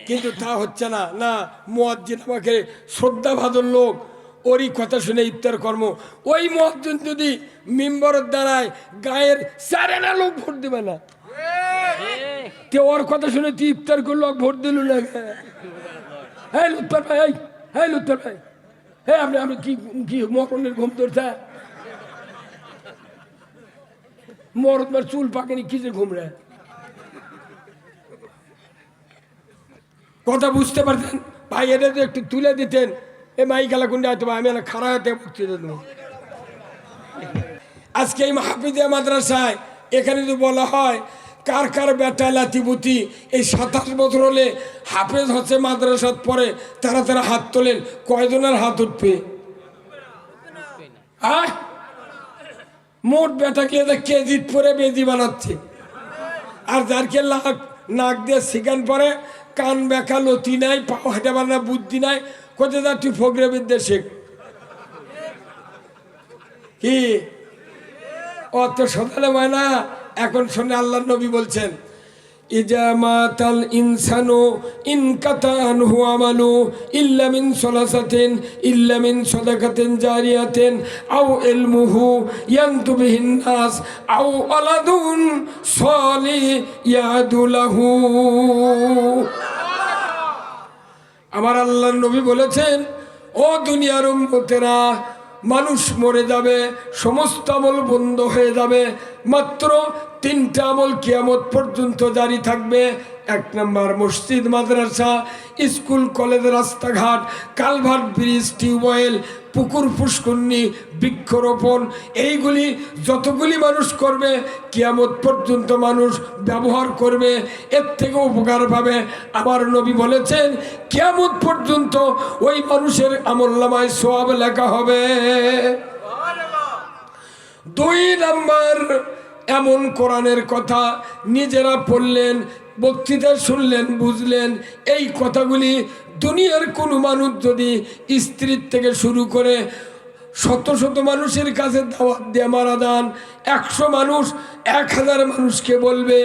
কিন্তু তা হচ্ছে না। না, মুয়াজ্জিন আমাকে শ্রদ্ধা ভাজন লোক, ওরই কথা শুনে ইফতার কর্ম। ওই মুয়াজ্জিন যদি মিম্বরের দ্বারায় গায়ের 4 লোক ভোট দেবে না, তে ওর কথা শুনে তুই ইফতার করলো, ভোট দিল না। হ্যাঁ লুৎফর ভাই, হ্যাঁ লুৎফর ভাই, হ্যাঁ আপনি আপনি কি কি মরণের ঘুম ধরছে? মরণের চুল পাকেনি, কিসের ঘুম রে? কথা বুঝতে পারতেন ভাই? এটা তো একটু তুলে দিতেন। এ মাই গেলা কোনটা হয়তো আমি খারাপ হাতে বক্তৃতা দেবো। আজকে এই হাফিজিয়া মাদ্রাসায় এখানে যদি বলা হয় কার কার বেটা লাতিবুতি এই 27 বছর হলে হাফেজ হচ্ছে, মাদ্রাসাত পরে, তারা তারা হাত তোলেন। কয়জনের হাত উঠবে? হ্যাঁ, মোট বেটা গিয়ে কেজিত পরে বেজি বানাচ্ছে। আর যারকে নাক দিয়ে সিগান পরে, কান বেকা লতি নাই, পাও হেঁটে বানা বুদ্ধি নাই, কোথায় যা তুই ফকরে বিদ্যা শেখ। কি অত সকালে ময়না? এখন শোনে, আল্লাহ নবী বলছেন, ইজা মাতাল ইনসানু ইনকাতা আনহু আমালু ইল্লা মিন সালাসাতিন ইল্লা মিন সাদাকাতিন জারিয়াতিন আও ইলমুহু ইয়ানতু বিহিন নাস আও ওয়ালাদুন সালিহ ইয়াদু লাহু। আমার আল্লাহর নবী বলেছেন, ও দুনিয়ার উম্মতেরা, মানুষ মরে যাবে, সমস্ত আমল বন্ধ হয়ে যাবে, মাত্র 3টা আমল কিয়ামত পর্যন্ত জারি থাকবে। 1 নম্বর মসজিদ, মাদ্রাসা, স্কুল, কলেজ, রাস্তাঘাট, কালভার্ট, ব্রিজ, টিউবওয়েল, পুকুর, পুষ্করণী, বৃক্ষরোপণ। এইগুলি যতগুলি মানুষ করবে কিয়ামত পর্যন্ত মানুষ ব্যবহার করবে, এর থেকে উপকার পাবে। আমার নবী বলেছেন, কিয়ামত পর্যন্ত ওই মানুষের আমলনামায় সওয়াব লেখা হবে। 2 নম্বর, এমন কোরআনের কথা নিজেরা পড়লেন, বক্তৃতা শুনলেন, বুঝলেন, এই কথাগুলি দুনিয়ার কোনো মানুষ যদি স্ত্রীর থেকে শুরু করে শত শত মানুষের কাছে দাওয়াত দিয়ে মারা যান, 100 মানুষ 1000 মানুষকে বলবে,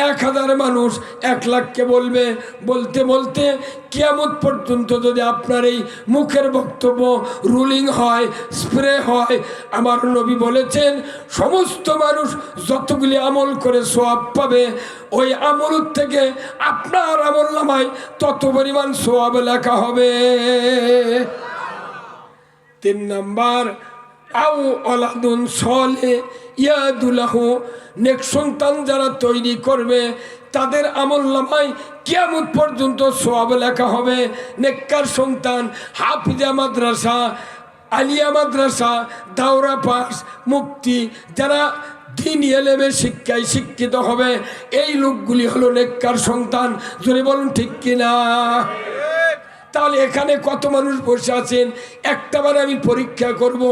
1000 মানুষ 1 লাখকে বলবে, বলতে বলতে কিয়ামত পর্যন্ত যদি আপনার এই মুখের বক্তব্য রুলিং হয়, স্প্রে হয়, আমার নবী বলেছেন সমস্ত মানুষ যতগুলি আমল করে সওয়াব পাবে, ওই আমল থেকে আপনার আমল নামায় তত পরিমাণ সওয়াব লেখা হবে। 3 নাম্বার, আউ ওয়ালাদুন সলে ইয়াদুলাহু, নেক সন্তান যারা তৈরি করবে তাদের আমলনামায় কিয়ামত পর্যন্ত সওয়াব লেখা হবে। নেককার সন্তান, হাফিজা মাদ্রাসা, আলিয়া মাদ্রাসা, দাওরা পাস, মুফতি, যারা দিন এলেমে শিক্ষায় শিক্ষিত হবে, এই লোকগুলি হলো নেককার সন্তান। যদি বলুন ঠিক কিনা? তাহলে এখানে কত মানুষ বসে আছেন, একটাবার আমি পরীক্ষা করব।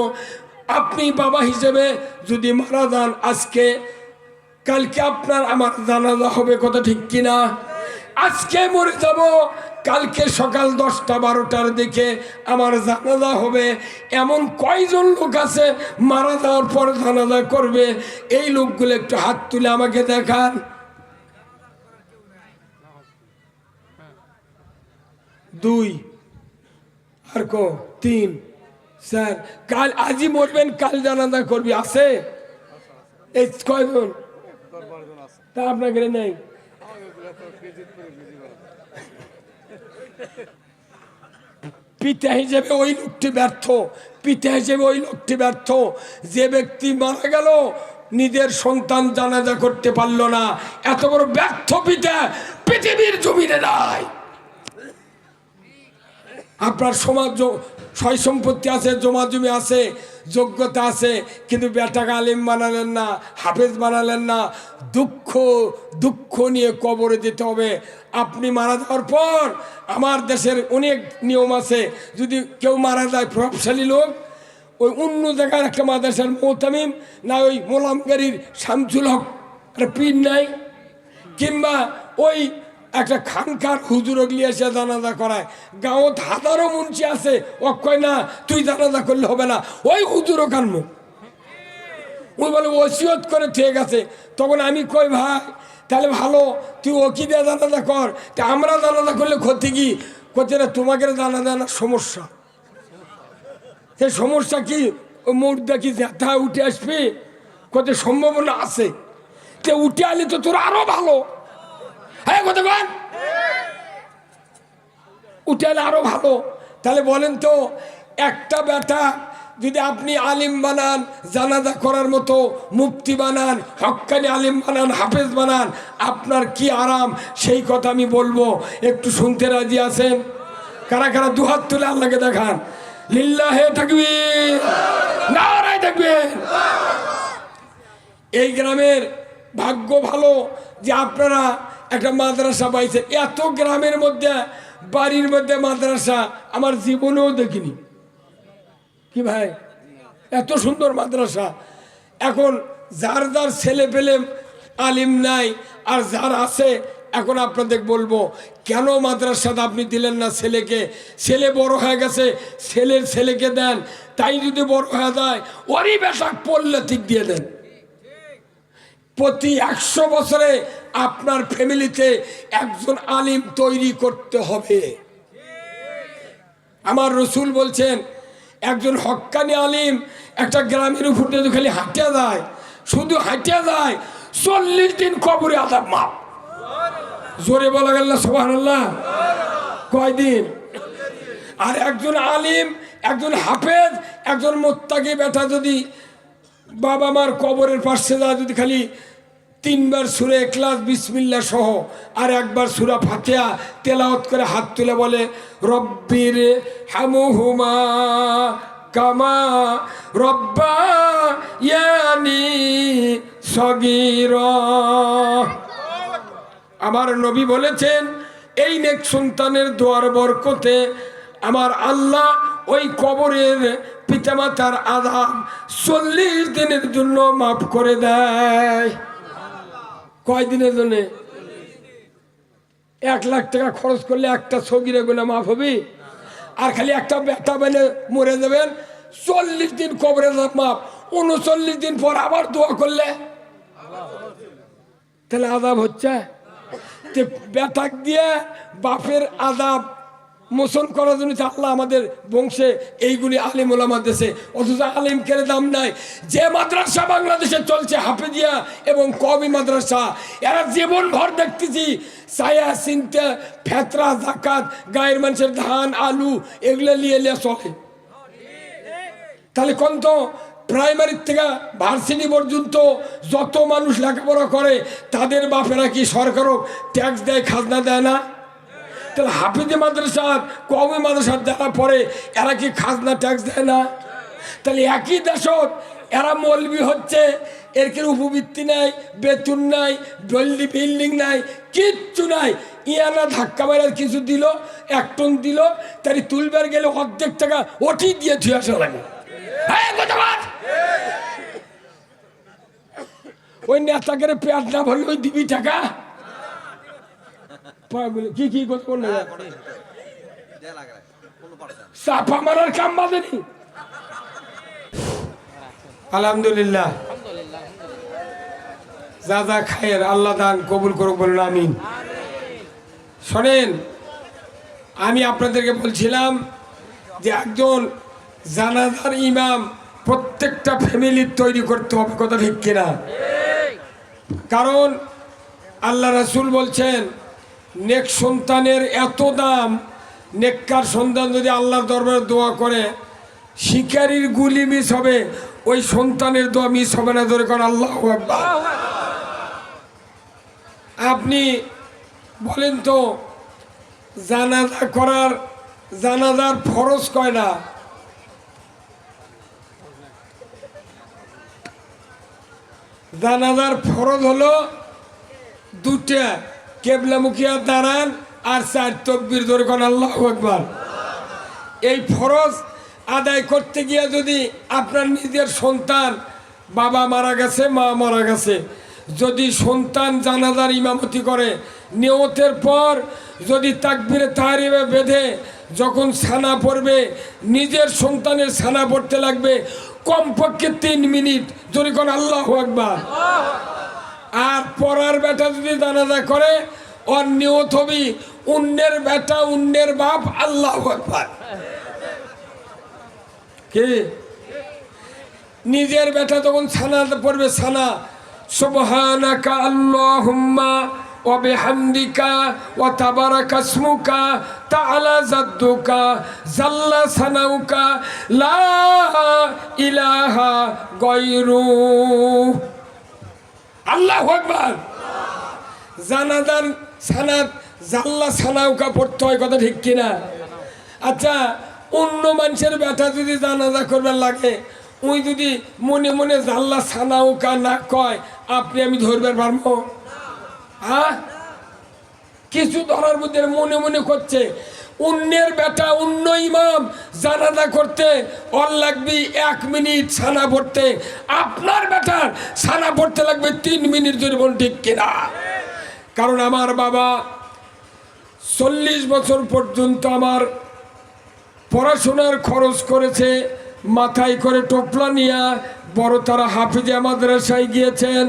আপনি বাবা হিসেবে যদি মারা যান আজকে, কালকে আপনার আমার জানাজা হবে, কথা ঠিক কিনা? আজকে মরে যাব, কালকে সকাল 10টা-12টার দিকে আমার জানাজা হবে। এমন কয়জন লোক আছে মারা যাওয়ার পর জানাজা করবে? এই লোকগুলো একটু হাত তুলে আমাকে দেখান। 2 আর 3 4, কাল আজই মরবেন, কাল জানাজা করবি, আছে? এই কয়জন? তা আপনাকে নেই। পিতা হিসেবে ওই লোকটি ব্যর্থ, পিতা হিসেবে ওই লোকটি ব্যর্থ যে ব্যক্তি মারা গেল নিজের সন্তান জানাজা করতে পারল না। এত বড় ব্যর্থ পিতা পৃথিবীর জমিনে নাই। আপনার সমাজ সয় সম্পত্তি আছে, জমা জমি আছে, যোগ্যতা আছে, কিন্তু বেটাকে আলিম বানালেন না, হাফেজ বানালেন না। দুঃখ দুঃখ নিয়ে কবরে যেতে হবে। আপনি মারা যাওয়ার পর আমার দেশের অনেক নিয়ম আছে, যদি কেউ মারা যায় প্রভাবশালী লোক, ওই অন্য জায়গার একটা মাদ্রাসার মোতামিম না ওই মোলামগাড়ির শামসুল হক একটা পীর নাই, কিংবা ওই একটা খানকার হুজুর গিয়ে এসে জানাজা করায়। গাঁৱত হাজারো মুন্সি আছে, ও কয় না তুই জানাজা করলে হবে না, ওই হুজুরও কানব। ওই বলে ওসিয়ত করে ঠিক আছে। তখন আমি কই ভাই তাহলে ভালো, তুই ওকি দিয়ে জানাজা কর, তা আমরা জানাজা করলে ক্ষতি কি? করছে না, তোমাকে জানাজা না সমস্যা। সেই সমস্যা কি? ওই মুর্দা কি তা উঠে আসবে? কত সম্ভাবনা আছে, তে উঠে আলি তো তোর আরো ভালো। হ্যাঁ কথা বল, উঠে এলে আরো ভালো। তাহলে বলেন তো, একটা বেটা যদি আপনি আলিম বানান, জানাজা করার মতো মুফতি বানান, হক্কানি আলিম বানান, হাফেজ বানান, আপনার কি আরাম, সেই কথা আমি বলবো। একটু শুনতে রাজি আছেন? কারা কারা দুহাত তুলে আল্লাহকে দেখান। লিল্লাহে তাকবীর, নারায়ে তাকবীর। এই গ্রামের ভাগ্য ভালো যে আপনারা একটা মাদ্রাসা পাইছেন। এত গ্রামের মধ্যে, বাড়ির মধ্যে মাদ্রাসা আমার জীবনেও দেখিনি। কি ভাই, এত সুন্দর মাদ্রাসা। এখন যার যার ছেলে পেলে আলিম নাই, আর যার আছে, এখন আপনাদের বলবো কেন মাদ্রাসাটা আপনি দিলেন না ছেলেকে? ছেলে বড় হয়ে গেছে, ছেলের ছেলেকে দেন, তাই যদি বড় হয়ে যায় ওরই বেশাক পড়লে ঠিক দিয়ে দেন। প্রতি 100 বছরে আপনার ফ্যামিলিতে একজন আলিম তৈরি করতে হবে। আমার রসুল বলছেন একজন হক্কানি আলিম একটা গ্রামের উপর দিয়ে খালি হাঁটিয়া যায়, শুধু হাঁটিয়া যায়, 40 দিন কবরে আযাব মাপ। জোরে বলা গেল না সুবহানাল্লাহ? কয়দিন? আর একজন আলিম, একজন হাফেজ, একজন মুত্তাকি বেটা যদি বাবা মার কবরের পাশে যায়, যদি খালি 3 বার সূরা ইখলাস বিসমিল্লাহ সহ আর 1 বার সূরা ফাতিহা তেলাওয়াত করে হাত তুলে বলে রব্বির হামহুমা কামা রব্বায়ানি সগীরা। আমার নবী বলেছেন এই নেক সন্তানের দোয়ার বরকতে আমার আল্লাহ ওই কবরের পিতামাতার আযাব 40 দিনের জন্য মাফ করে দেয়। কয় দিনের জন্য? 1 লাখ টাকা খরচ করলে একটা সগীরা গুনাহ মাফ হবে? আর খালি একটা বেটা বেনে মরে যাবেন, 40 দিন কবরে মাপ, 39 দিন পর আবার দোয়া করলে তাহলে আযাব হচ্ছে। বেটাক দিয়ে বাপের আযাব মোচন করার জন্য আল্লাহ আমাদের বংশে এইগুলি আলিম ওলামা দেশে, অথচ আলিমকে দাম নাই। যে মাদ্রাসা বাংলাদেশে চলছে হাফেজিয়া এবং কওমি মাদ্রাসা, এরা জীবন ভর দেখতেছি ছায়া চিনতে ফেতরা জাকাত গায়ের মানুষের ধান আলু এগুলো নিয়ে চলে। তাহলে কোন তো প্রাইমারি থেকে ভার্সিটি পর্যন্ত যত মানুষ লেখাপড়া করে তাদের বাপেরা কি সরকারও ট্যাক্স দেয়, খাজনা দেয় না? তাহলে হাফিজি মাদ্রাসা কওমি মাদ্রাসা যারা পড়ে এরা কি খাজনা ট্যাক্স দেয় না? তাহলে একই দেশত এরা মৌলবি হচ্ছে, এর কি উপবৃত্তি নাই, বেতন নাই, বিল্ডিং নাই, কিচ্ছু নাই। ইয়ানা ধাক্কা মারার কিছু দিল, 1 টন দিল, তাই তুলবার গেলে অর্ধেক টাকা ওটি দিয়ে ধুয়ে আসা লাগে। ওই নেতাকে পেট না ভরলে ওই দিবি টাকা কি কি করলে চাপা মারার কাম বাঁধেনি। আলহামদুলিল্লাহ, যা যা খায়ের আল্লাহ দান কবুল করুক, বলুন আমিন। শোনেন, আমি আপনাদেরকে বলছিলাম যে একজন জানাজার ইমাম প্রত্যেকটা ফ্যামিলির তৈরি করতে হবে, কথা ঠিক কিনা? কারণ আল্লাহ রাসূল বলছেন নেক সন্তানের এত দাম, নেককার সন্তান যদি আল্লাহর দরবারে দোয়া করে শিকারীর গুলি মিস হবে, ওই সন্তানের দোয়া মিস হবে না। ধরে করেন আল্লাহু আকবার। আপনি বলেন তো জানাজা করার, জানাজার ফরজ কয়টা? জানাজার ফরজ হলো 2টা, কেবলামুখিয়া দাঁড়ান আর 4 তাকবীর। ধরে কোন আল্লাহু আকবার। এই ফরজ আদায় করতে গিয়ে যদি আপনার নিজের সন্তান, বাবা মারা গেছে, মা মারা গেছে, যদি সন্তান জানাজার ইমামতি করে, নিয়তের পর যদি তাকবীরে তাহরিমে বেঁধে যখন ছানা পড়বে, নিজের সন্তানের ছানা পড়তে লাগবে কমপক্ষে 3 মিনিট। যদি কোন আল্লাহু আকবার। আর পড়ার বেটা যদি জানাজা করে ওর নিয়ত হবি অন্যের বেটা অন্যের বাপ, আল্লাহু আকবার। কি নিজের বেটা তখন ছানা পড়বে, ছানা সুবহানাকা আল্লাহুম্মা ওয়া বিহামদিকা ওয়া তাবারাকা ইসমুকা তাআলা জাদ্দুকা জাল্লা সানাউকা লা ইলাহা গায়রু, আল্লাহু আকবার। জানাজার সানাত জাল্লা সানাউকা পড়তে হয়, কথা ঠিক কিনা? আচ্ছা, অন্য মানুষের বেটা যদি জানাজা করবার লাগে, ওই যদি মনে মনে জাল্লা সানাউকা না কয়, আপনি আমি ধরবার পারবো? হ্যাঁ, কিছু ধরার মধ্যে মনে মনে করছে। অন্যের বেটা অন্য ইমাম জানাজা করতে ওর লাগবে 1 মিনিট ছানা পড়তে, আপনার বেটার ছানা পড়তে লাগবে 3 মিনিট। যদি বল ঠিক কিনা? কারণ আমার বাবা 40 বছর পর্যন্ত আমার পড়াশোনার খরচ করেছে, মাথায় করে টোপলা নিয়ে বড় তারা হাফিজা মাদ্রাসায় গিয়েছেন,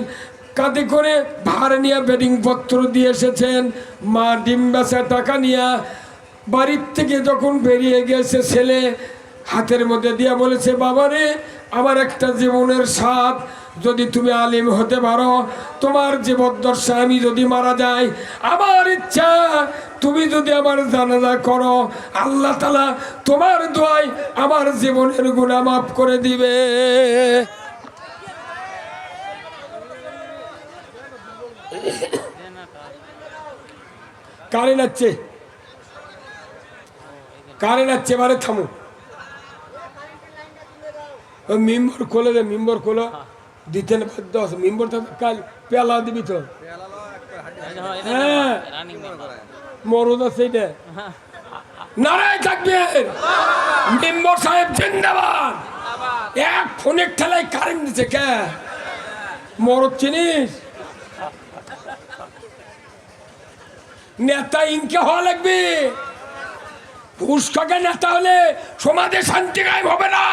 কাঁধে করে ভার নিয়ে বেডিংপত্র দিয়ে এসেছেন, মা ডিম বেচা টাকা নিয়ে বাড়ির থেকে যখন বেরিয়ে গেছে ছেলে হাতের মধ্যে দিয়া বলেছে, বাবারে আমার একটা জীবনের স্বাদ, যদি তুমি আলিম হতে পারো, তোমার জীবদ্দশা আমি যদি মারা যাই, আমার ইচ্ছা তুমি যদি আমার জানাজা করো, আল্লাহ তাআলা তোমার দোয়ায় আমার জীবনের গুনাহ মাফ করে দিবে। কারেন্ট আছে, কারেন্ট আছে, এবারে থামো। ওই মেম্বর খোলে দে, মেম্বর খোলো, দিতে না বাধ্য আছে। মেম্বর তো কাল পেলা দিবি তো। হ্যাঁ, মরদ আছে এটা। নারায় থাকবেন, মেম্বর সাহেব জিন্দাবাদ। এক ফোনের ঠেলায় কারেন্ট দিচ্ছে কে? মরদ চিনিস? নেতা ইনকে হওয়া লাগবে। ফুসকাকে নেতা হলে সমাজে শান্তি গায়েব হবে না।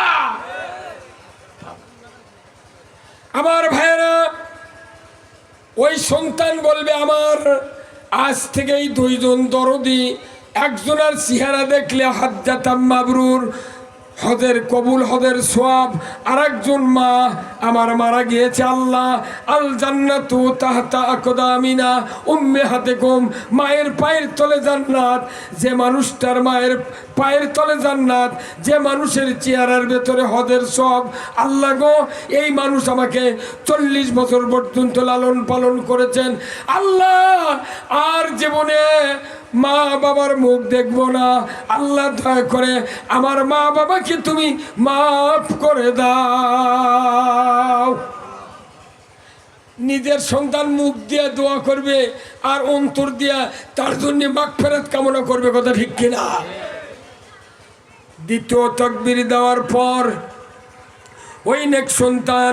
আমার ভাইয়েরা, ওই সন্তান বলবে আমার আজ থেকেই দুইজন দরদি, একজনের চেহারা দেখলে হাজ্জাতাম মাবরুর, হজের কবুল, হজের সোয়াব। আর একজন মা আমার মারা গিয়েছে, আল্লাহ আল জান্নাতু তাহতা আকদামিনা উম্মাহাতিকুম, মায়ের পায়ের তলে জান্নাত। যে মানুষটার মায়ের পায়ের তলে জান্নাত, যে মানুষের চেহারার ভেতরে হজের সব, আল্লাহ গো এই মানুষ আমাকে 40 বছর পর্যন্ত লালন পালন করেছেন, আল্লাহ আর জীবনে মা বাবার মুখ দেখবো না, আল্লাহ দয়া করে আমার মা বাবাকে তুমি মাফ করে দাও। নিজের সন্তান মুখ দিয়ে দোয়া করবে আর অন্তর দিয়া তার জন্য মাগফিরাত কামনা করবে, কথা ঠিক কিনা? দ্বিতীয় তাকবীর দেওয়ার পর ওই নেক সন্তান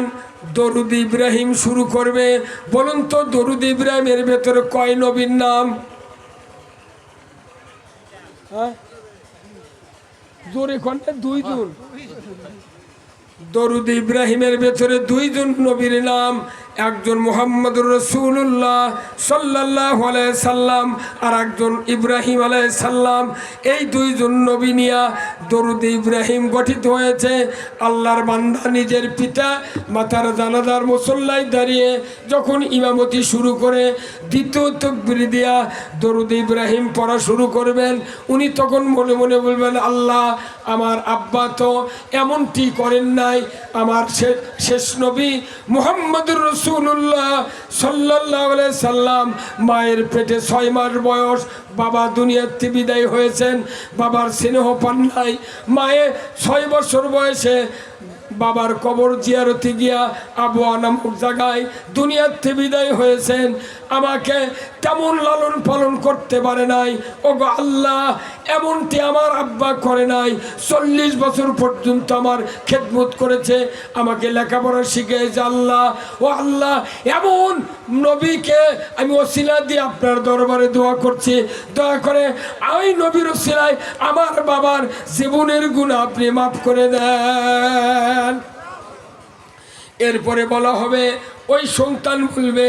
দরুদ ইব্রাহিম শুরু করবে। বলুন তো দরুদ ইব্রাহিমের ভেতরে কয় নবীর নাম? জোরে কন্যা দুইজন। দরুদ ইব্রাহিমের ভেতরে দুইজন নবীর নাম, একজন মুহাম্মদুর রাসূলুল্লাহ সাল্লাল্লাহু আলাইহি সাল্লাম আর একজন ইব্রাহিম আলাইহিস সালাম। এই দুইজন নবী নিয়া দরুদ ইব্রাহিম গঠিত হয়েছে। আল্লাহর বান্দা নিজের পিতা মাতার জানাজার মুসল্লায় দাঁড়িয়ে যখন ইমামতি শুরু করে দ্বিতীয় তাকবীর দিয়া দরুদ ইব্রাহিম পড়া শুরু করবেন, উনি তখন মনে মনে বলবেন, আল্লাহ আমার আব্বা তো এমনটি করেন নাই, আমার শেষ নবী মুহাম্মদুর রাসূলুল্লাহ সাল্লাল্লাহু আলাইহি সাল্লাম মায়ের পেটে 6 মাস বয়স বাবা দুনিয়াতে বিদায় হয়েছেন, বাবার স্নেহ পান নাই। মায়ে 6 বছর বয়সে বাবার কবর জিয়ারতে গিয়া আবওয়া নামক জায়গায় দুনিয়াতে বিদায় হয়েছেন। আমাকে তেমন লালন পালন করতে পারে নাই, ওগো আল্লাহ এমনটি আমার আব্বা করে নাই। 40 বছর পর্যন্ত আমার খেদমত করেছে, আমাকে লেখাপড়া শিখিয়েছে। আল্লাহ ও আল্লাহ, এমন নবীকে আমি ওসিলা দিয়ে আপনার দরবারে দোয়া করছি, দয়া করে ওই নবীর ওসিলায় আমার বাবার জীবনের গুনাহ আপনি মাফ করে দেন। এরপরে বলা হবে, ওই সন্তান বলবে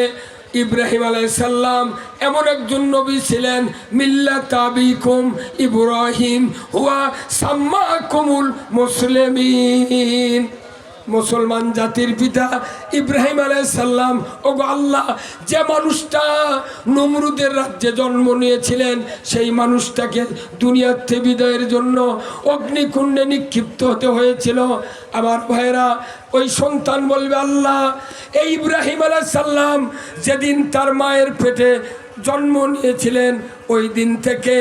ইব্রাহিম আলাইহিস সালাম এমন একজন নবী ছিলেন, মিল্লাত আবিকুম ইব্রাহিম হুয়া সাম্মাকুমুল মুসলিমিন, মুসলমান জাতির পিতা ইব্রাহিম আলাইহিস সালাম। ওগো আল্লাহ, যে মানুষটা নমরুদের রাজ্যে জন্ম নিয়েছিলেন সেই মানুষটাকে দুনিয়াতে বিদায়ের জন্য অগ্নিকুণ্ডে নিক্ষিপ্ত হতে হয়েছিল। আমার ভাইরা, ওই সন্তান বলবে, আল্লাহ এই ইব্রাহিম আলাইহিস সালাম যেদিন তার মায়ের পেটে জন্ম নিয়েছিলেন ওই দিন থেকে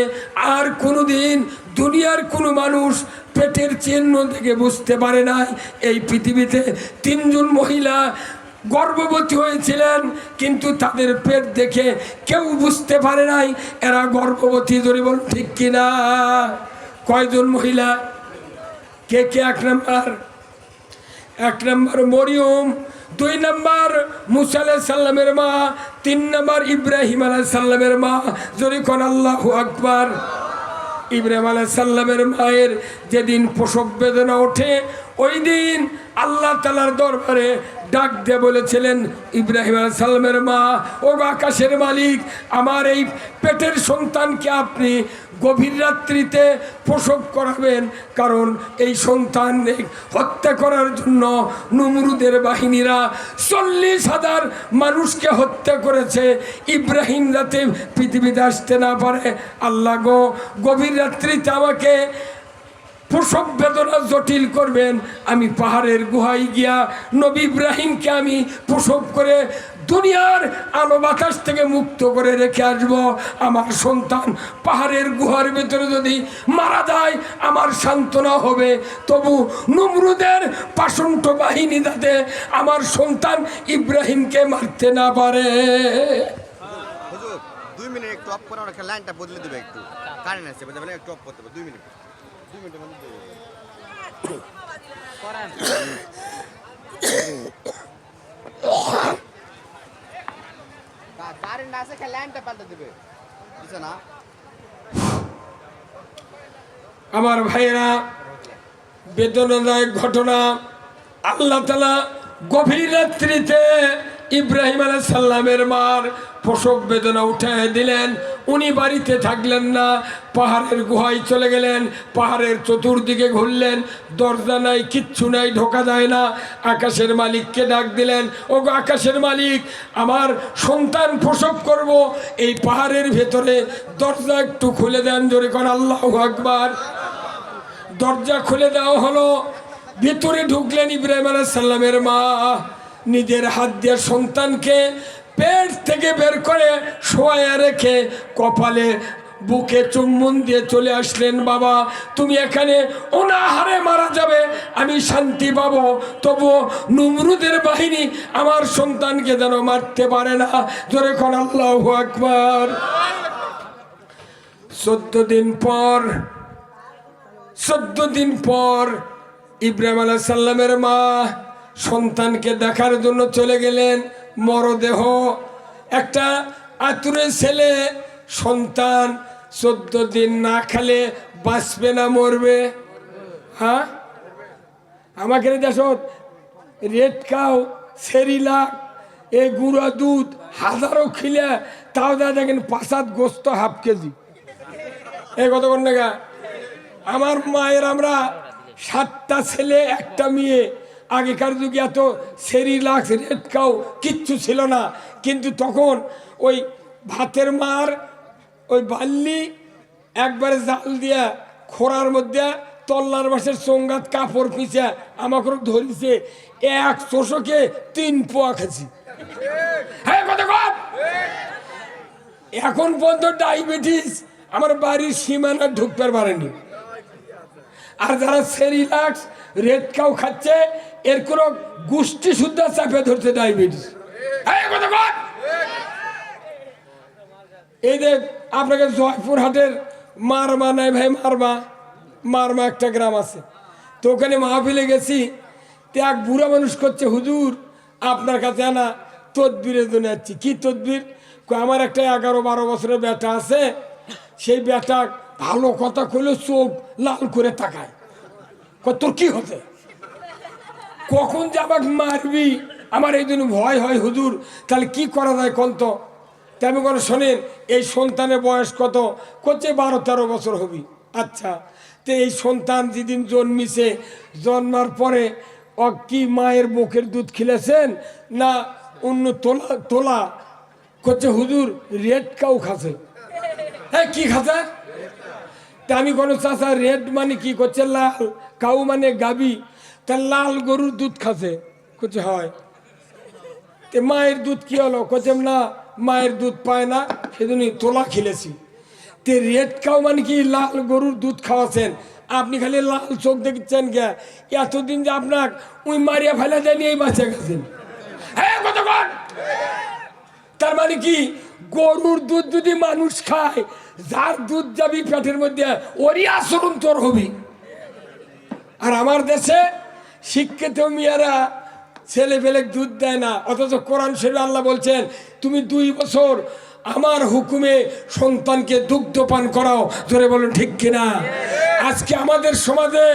আর কোনো দিন দুনিয়ার কোনো মানুষ পেটের চিহ্ন থেকে বুঝতে পারে নাই এই পৃথিবীতে 3 জন মহিলা গর্ভবতী হয়েছিলেন, কিন্তু তাদের পেট দেখে কেউ বুঝতে পারে নাই এরা গর্ভবতী। ধরে বল ঠিক কিনা? কয়জন মহিলা? কে কে? 1 নম্বর মরিয়ম, 2 নম্বর মুসা আলাইহিস সালামের মা, 3 নম্বর ইব্রাহিম আলাইহিস সালামের মা। জোরে কোন আল্লাহু আকবার। ইব্রাহিম আলাইহিস সালামের মায়ের যেদিন প্রসব বেদনা ওঠে ওই দিন আল্লাহ তাআলার দরবারে ডাক দিয়ে বলেছিলেন, ইব্রাহিম আলাইহিস সালামের মা, ও আকাশের মালিক, আমার এই পেটের সন্তানকে আপনি গভীর রাত্রিতে প্রসব করাবেন, কারণ এই সন্তান হত্যা করার জন্য নমরুদের বাহিনীরা 40,000 মানুষকে হত্যা করেছে। ইব্রাহিম যাতে পৃথিবীতে আসতে না পারে, আল্লাহ গো গভীর রাত্রিতে আমাকে প্রসব বেদনা জটিল করবেন, আমি পাহাড়ের গুহায় গিয়া নবী ইব্রাহিমকে আমি প্রসব করে দুনিয়ার আলো বাতাস থেকে মুক্ত করে রেখে আসব। আমার সন্তান পাহাড়ের গুহার ভেতরে যদি মারা যায় আমার সান্ত্বনা হবে, তবু নমরুদের পাষণ্ড বাহিনী যাতে আমার সন্তান ইব্রাহিমকে মারতে না পারে। হুজুর 2 মিনিট একটু অফ করে ওরা লাইনটা বদলে দিবে, একটু কারেন্ট আছে বুঝাবেন, একটু অফ করতে হবে 2 মিনিট। 2 মিনিটের মধ্যে করেন। কারেন্ট আছে, লাইনটা পাল্টে দিবে, বুঝছ না? আমার ভাইয়েরা, বেদনাদায়ক ঘটনা। আল্লাহ তাআলা গভীর রাত্রিতে ইব্রাহিম আলাইহিস সালামের মার প্রসব বেদনা উঠায় দিলেন। উনি বাড়িতে থাকলেন না, পাহাড়ের গুহায় চলে গেলেন। পাহাড়ের চতুর্দিকে ঘুরলেন, দরজা নাই, কিচ্ছু নাই, ঢোকা যায় না। আকাশের মালিককে ডাক দিলেন, ও গো আকাশের মালিক, আমার সন্তান প্রসব করব, এই পাহাড়ের ভেতরে দরজা একটু খুলে দেন। জোরে কোন আল্লাহু আকবার। দরজা খুলে দেওয়া হলো। ভিতরে ঢুকলেন ইব্রাহিম আলাইহিস সালামের মা। নিজের হাত দিয়ে সন্তানকে পেট থেকে বের করে শোয়া রেখে কপালে বুকে চুম্বন দিয়ে চলে আসলেন। বাবা, তুমি এখানে অনাহারে মারা যাবে, আমি শান্তি পাবো, তবু নমরুদের বাহিনী আমার সন্তানকে যেন মারতে পারে না। জোরে কোন আল্লাহু আকবার। 14 দিন পর ইব্রাহিম আলাইহিস সালামের মা সন্তানকে দেখার জন্য চলে গেলেন। মরদেহ, একটা আতুরে ছেলে সন্তান 14 দিন না খেলে বাঁচবে না মরবে? হ্যাঁ, আমাকে দেশত রেড কাউ, সেরিলাক, এই গুঁড়া দুধ হাজারো খিলে তাও দা দেখেন 5-7 গোস্ত হাফ কেজি। এই কতক্ষণ টাকা? আমার মায়ের আমরা 7টা ছেলে 1টা মেয়ে। আগেকার যুগে এত সেরিলাক্স, রেড কাউ কিচ্ছু ছিল না, কিন্তু তখন ওই ভাতের মার ওই বাল্লি একবারে জাল দিয়া খোরার মধ্যে তল্লার বাসের চোঙ্গাত কাপড় পিছে আমাকে ধরিছে, 1 চোষকে 3 পোয়া খাচ্ছি। হ্যাঁ কতক্ষণ? এখন পর্যন্ত ডায়াবেটিস আমার বাড়ির সীমানা ঢুকতে পারেনি। আর যারা সেরিলাক্স, রেড কাউ খাচ্ছে, এর কোনো গোষ্ঠী সুদ্ধা চাপে ধরছে ডায়াবেটিস। এই যে আপনাকে জয়পুরহাটের মারমা নাই ভাই, মারমা একটা গ্রাম আছে, তো ওখানে মাহফিলে গেছি। তো এক বুড়া মানুষ করছে, হুজুর আপনার কাছে আনা তদবিরের জন্য যাচ্ছি। কি তদবির? আমার একটা 11-12 বছরের বেটা আছে, সেই বেটা ভালো কথা কইলে চোখ লাল করে তাকায়। তোর কি হতে, কখন যে আমাকে মারবি, আমার এই জন্য ভয় হয় হুজুর, তাহলে কি করা যায় কোন? তো তেমন করে শোনেন, এই সন্তানের বয়স কত? করছে 12-13 বছর হবি। আচ্ছা, তো এই সন্তান যেদিন জন্মিছে, জন্মার পরে ও কি মায়ের বুকের দুধ খিলেছেন না অন্য তোলা? করছে হুজুর রেড কাউ খাচ্ছে। হ্যাঁ, কি খাচ্ছে? তা আমি কোনো চাচা, রেড মানে কি? করছে লাল, কাউ মানে গাবি, তা লাল গরুর দুধ খাচ্ছে। করছে হয়। তে মায়ের দুধ কি হলো? করছে না, মায়ের দুধ পায় না, সেজন্যই তোলা খেলেছি। তে রেড কাউ মানে কি? লাল গরুর দুধ খাওয়াছেন। আপনি খালি লাল চোখ দেখছেন কে? এতদিন যে আপনার ওই মারিয়া ফেলা দেয়নি, এই বাচ্চা গেছেন। হ্যাঁ কতক্ষণ? তার মানে কি, গরুর দুধ যদি মানুষ খায়, যার দুধ যাবি পেটের মধ্যে, ওরই আচরণ তোর হবি। আর আমার দেশে শিক্ষিত মেয়েরা ছেলে পেলে দুধ দেয় না, অথচ কোরআন শরীফে আল্লাহ বলছেন তুমি 2 বছর আমার হুকুমে সন্তানকে দুগ্ধ পান করাও। জোরে বলুন ঠিক কিনা? আজকে আমাদের সমাজে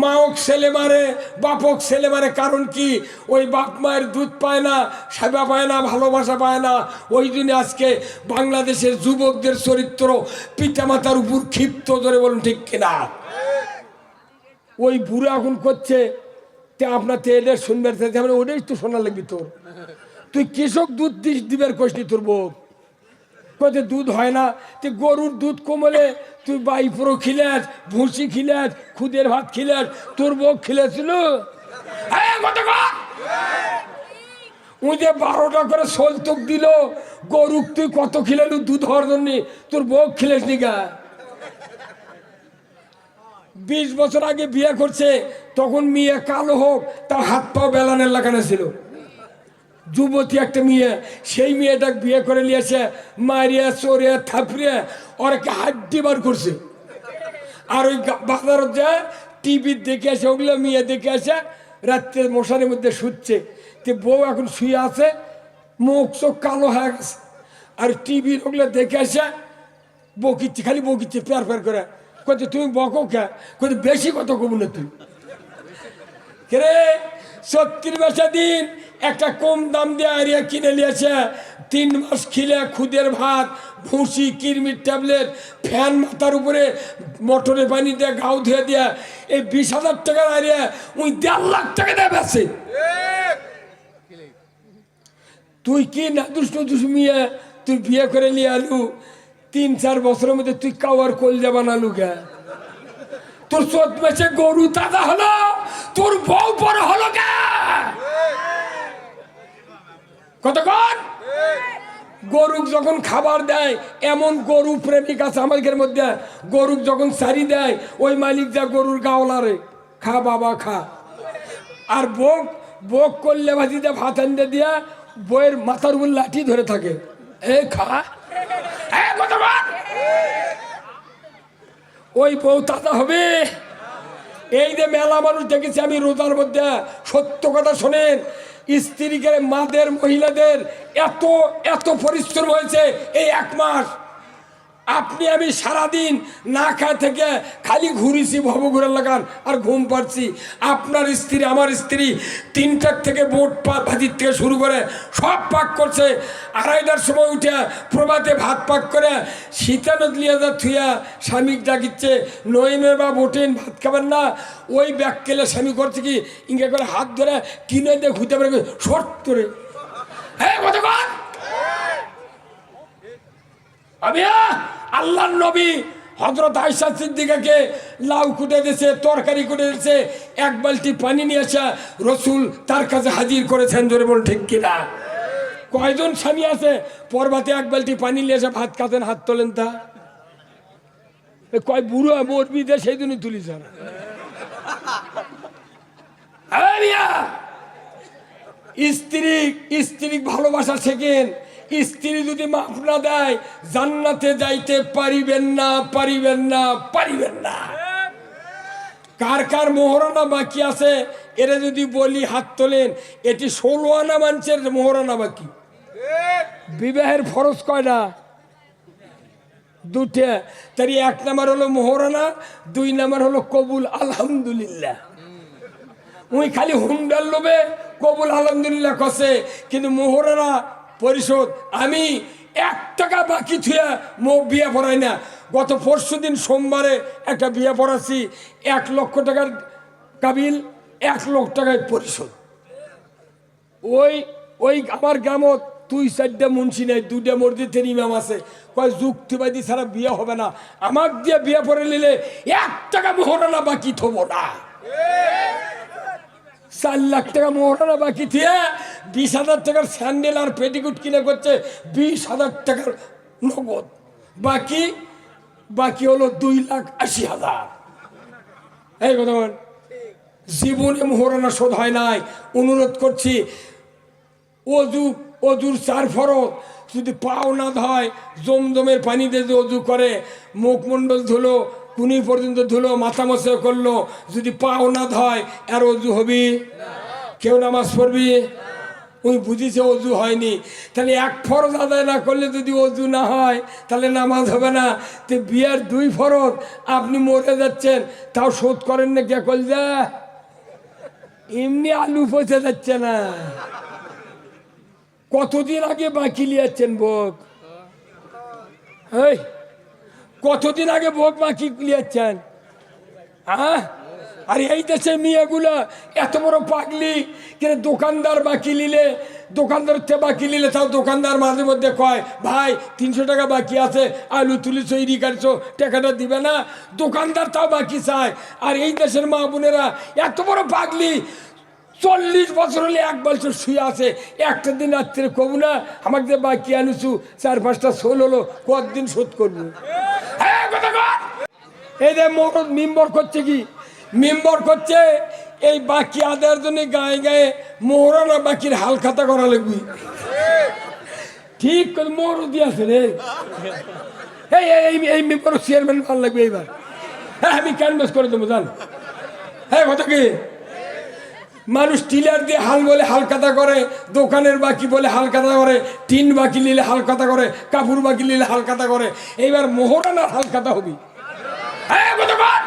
মাওক ছেলে মারে, বাপক ছেলে মারে। কারণ কি? ওই বাপ মায়ের দুধ পায় না, সেবা পায় না, ভালোবাসা পায় না। ওই জন্য আজকে বাংলাদেশের যুবকদের চরিত্র পিতামাতার উপর ক্ষিপ্ত। জোরে বলুন ঠিক কিনা? ওই বুড়ো এখন করছে, তে আপনার এদের শুনবার চাইছে, আমরা ওটাই তো শোনা লাগবি তোর। তুই কৃষক দুধ দিবার কষনি, তোর বউ কতে দুধ হয় না। তুই গরুর দুধ কমলে তুই বাইপুরো খিলাস, ভুসি খিলাস, খুদের ভাত খিলাস, তোর বউ খিলেছিল। ওই যে 12টা করে সলতক দিল গরুক, তুই কত খিলালু দুধ হওয়ার জন্য? তোর বউ খিলেস নি গা? 20 বছর আগে বিয়ে করছে, তখন মেয়ে কালো হোক, তার হাত পাও বেলানের লাগানো ছিল। যুবতী একটা মেয়ে, সেই মেয়েটা বিয়ে করে নিয়েছে, মারিয়া চোরিয়া থাপড়িয়া ওরকে হাড্ডি বার করছে। আর ওই বাজারত যায় টিভি দেখে আসে, ওগুলো মেয়ে দেখে আসে, রাত্রে মশারির মধ্যে শুচ্ছে। তো বউ এখন শুয়ে আছে, মুখ চোখ কালো হয়ে গেছে, আর টিভির ওগুলো দেখে আসে বকিচ্ছে, খালি বকিচ্ছে প্যার প্যার করে। কইতে তুমি বকো কে, কইতে বেশি কত কবু না তুই রে 70 বেচা দিন একটা কম দাম দিয়ে আরিয়া কিনে নিয়েছে, 3 মাস খিলে খুদের ভাত, ভুসি, কিরমির ট্যাবলেট, ফ্যান মাথার উপরে মোটরে পানি দিয়ে গাও ধুয়ে দিয়া এই 20,000 টাকার আরিয়া ওই 1.5 লাখ টাকা দিয়ে বেছে। তুই কি না দুষ্ট দুষ্মিয়া তুই বিয়ে করে নিয়ে আলু 3-4 বছরের মধ্যে তুই কাওয়ার কলজা বানালু কে? তোর 14 মাসে গরু তাজা হলো, তোর বউ বড় হলো কে? কতক্ষণ গরু যখন খাবার দেয়, এমন গরু প্রেমিক আছে আমাদের মধ্যে, গরু যখন সারি দেয় ওই মালিক যা গরুর গাওলারে খা বাবা খা, আর বক করলে ভাজিতে ভাত আনতে দিয়া বইয়ের মাথার উপর লাঠি ধরে থাকে, এ খা কতক্ষণ ওই বউ তাজা হবে। এই যে মেলা মানুষ দেখেছি আমি রোজার মধ্যে, সত্য কথা শোনেন, স্ত্রীকে মাদের মহিলাদের এত এত পরিশ্রম হয়েছে এই 1 মাস। আপনি আমি সারাদিন না খায় থেকে খালি ঘুরেছি ভবঘুরে লাগান আর ঘুম পাচ্ছি। আপনার স্ত্রী আমার স্ত্রী 3টার থেকে বোট ভাজির থেকে শুরু করে সব পাক করছে, 2:30টার সময় উঠে প্রভাতে ভাত পাক করে শীতানত লিয়ে যা থুয়া স্বামী ডাকিচ্ছে, নইমে বা বোটেন ভাত খাবেন না, ওই ব্যাগ কেলে স্বামী করছে কি ইঙ্গে করে হাত ধরে কিনে দিয়ে ঘুরতে পারে শর্ট করে। হ্যাঁ কতক্ষণ আল্লাহর নবী হযরত আয়েশা সিদ্দিকাকে লাউ কুটে দিয়েছে, তরকারি কুটে দিয়েছে, 1 বালতি পানি নিয়ে এসে রসুল তার কাছে হাজির করেছেন। জোরে বল ঠিক কিনা? কয়জন স্বামী আছে পরবাতে 1 বালতি পানি নিয়ে এসে ভাত খাতেন? হাত তোলেন তা। কয় বুড়ো মরবি দে সেই জন্যই তুলিস না। স্ত্রী ভালোবাসা শেখেন। স্ত্রী যদি মাফ না দেয় জান্নাতে যাইতে পারিবেন না, পারিবেন না, পারিবেন না। কার কার মোহরানা বাকি আছে এরা যদি বলি হাত তোলেন। এটি 16 আনা মানুষের মোহরানা বাকি। বিবাহের ফরজ কয়টা? 2টা। তার 1 নাম্বার হলো মোহরানা, 2 নাম্বার হলো কবুল আলহামদুলিল্লাহ। উনি খালি হুন্ডার লোভে কবুল আলহামদুলিল্লাহ কষে, কিন্তু মোহরানা পরিশোধ আমি 1 টাকা বাকি থুয়া বিয়ে পড়াই না। গত পরশুদিন সোমবারে একটা বিয়ে পড়াচ্ছি, 1 লক্ষ টাকার কাবিল, 1 লক্ষ টাকায় পরিশোধ। ওই আমার গ্রামত 2-4টা মুন্সি নেই, 2টা মসজিদের ইমাম আছে, কয় যুক্তিবাদী ছাড়া বিয়ে হবে না। আমার দিয়ে বিয়ে পড়ে নিলে 1 টাকা মোহরানা বাকি থবো না। 4 লাখ টাকা মোহরানা বাকি দিয়ে 20,000 টাকার স্যান্ডেল আর পেটিকুট কিনে করছে, 20,000 টাকার নগদ বাকি। বাকি হলো 2,80,000। এই কথা জীবনে মোহরানা শোধ হয় নাই। অনুরোধ করছি, অজুর 4 ফরজ যদি পাও না ধয়, জমজমের পানি দিয়ে অজু করে, মুখমণ্ডল ধুলো, কুনি পর্যন্ত ধুলো, মাথা মশা করলো, যদি পাও না ধয় আর অজু হবি? কেউ নামাজ পড়বি? উনি বুঝিছে অজু হয়নি, তাহলে 1 ফরজ আদায় না করলে যদি অজু না হয় তাহলে নামাজ হবে না। তো বিয়ার 2 ফরজ আপনি মরে যাচ্ছেন, তাও শোধ করেন না কে কলজা? এমনি আলু পচে যাচ্ছে না। কতদিন আগে বাকি লিয়াচ্ছেন ভোগ? এই কতদিন আগে ভোগ বাকি লিয়াচ্ছেন? হ্যাঁ, আর এই দেশে মেয়েগুলো এত বড় পাগলি, কিন্তু দোকানদার বাকি নিলে, দোকানদার বাকি নিলে তাও দোকানদার মাঝে মধ্যে কয়, ভাই 300 টাকা বাকি আছে, আলু তুলিছো, ইরি কাটছো, টাকাটা দিবে না। দোকানদার তাও বাকি চায়। আর এই দেশের মা বোনেরা এত বড় পাগলি, 40 বছর হলে 1 বছর শুয়ে আছে, একটা দিন রাত্রে কবু না আমাকে যে বাকি আনুছু 4-5টা সোল হলো, কতদিন শোধ করবো? এই যে মরদ মেম্বর করছে কি? মেম্বর করছে এই বাকি আদায়ের জন্য গায়ে গায়ে মোহরানা বাকির হাল খাতা করা লাগবে। ঠিক করে মোহর দিয়েছে রে। এই মেম্বর চেয়ারম্যান ভালো লাগবে এইবার। হ্যাঁ, আমি ক্যানভাস করে দেবো জান। হ্যাঁ, কথা কি? মানুষ টিলার দিয়ে হাল বলে হালকাতা করে, দোকানের বাকি বলে হালকাতা করে, টিন বাকি নিলে হালকাতা করে, কাপড় বাকি নিলে হালকাতা করে। এইবার মোহরানার হালকাতা হবি। হ্যাঁ কতক্ষণ?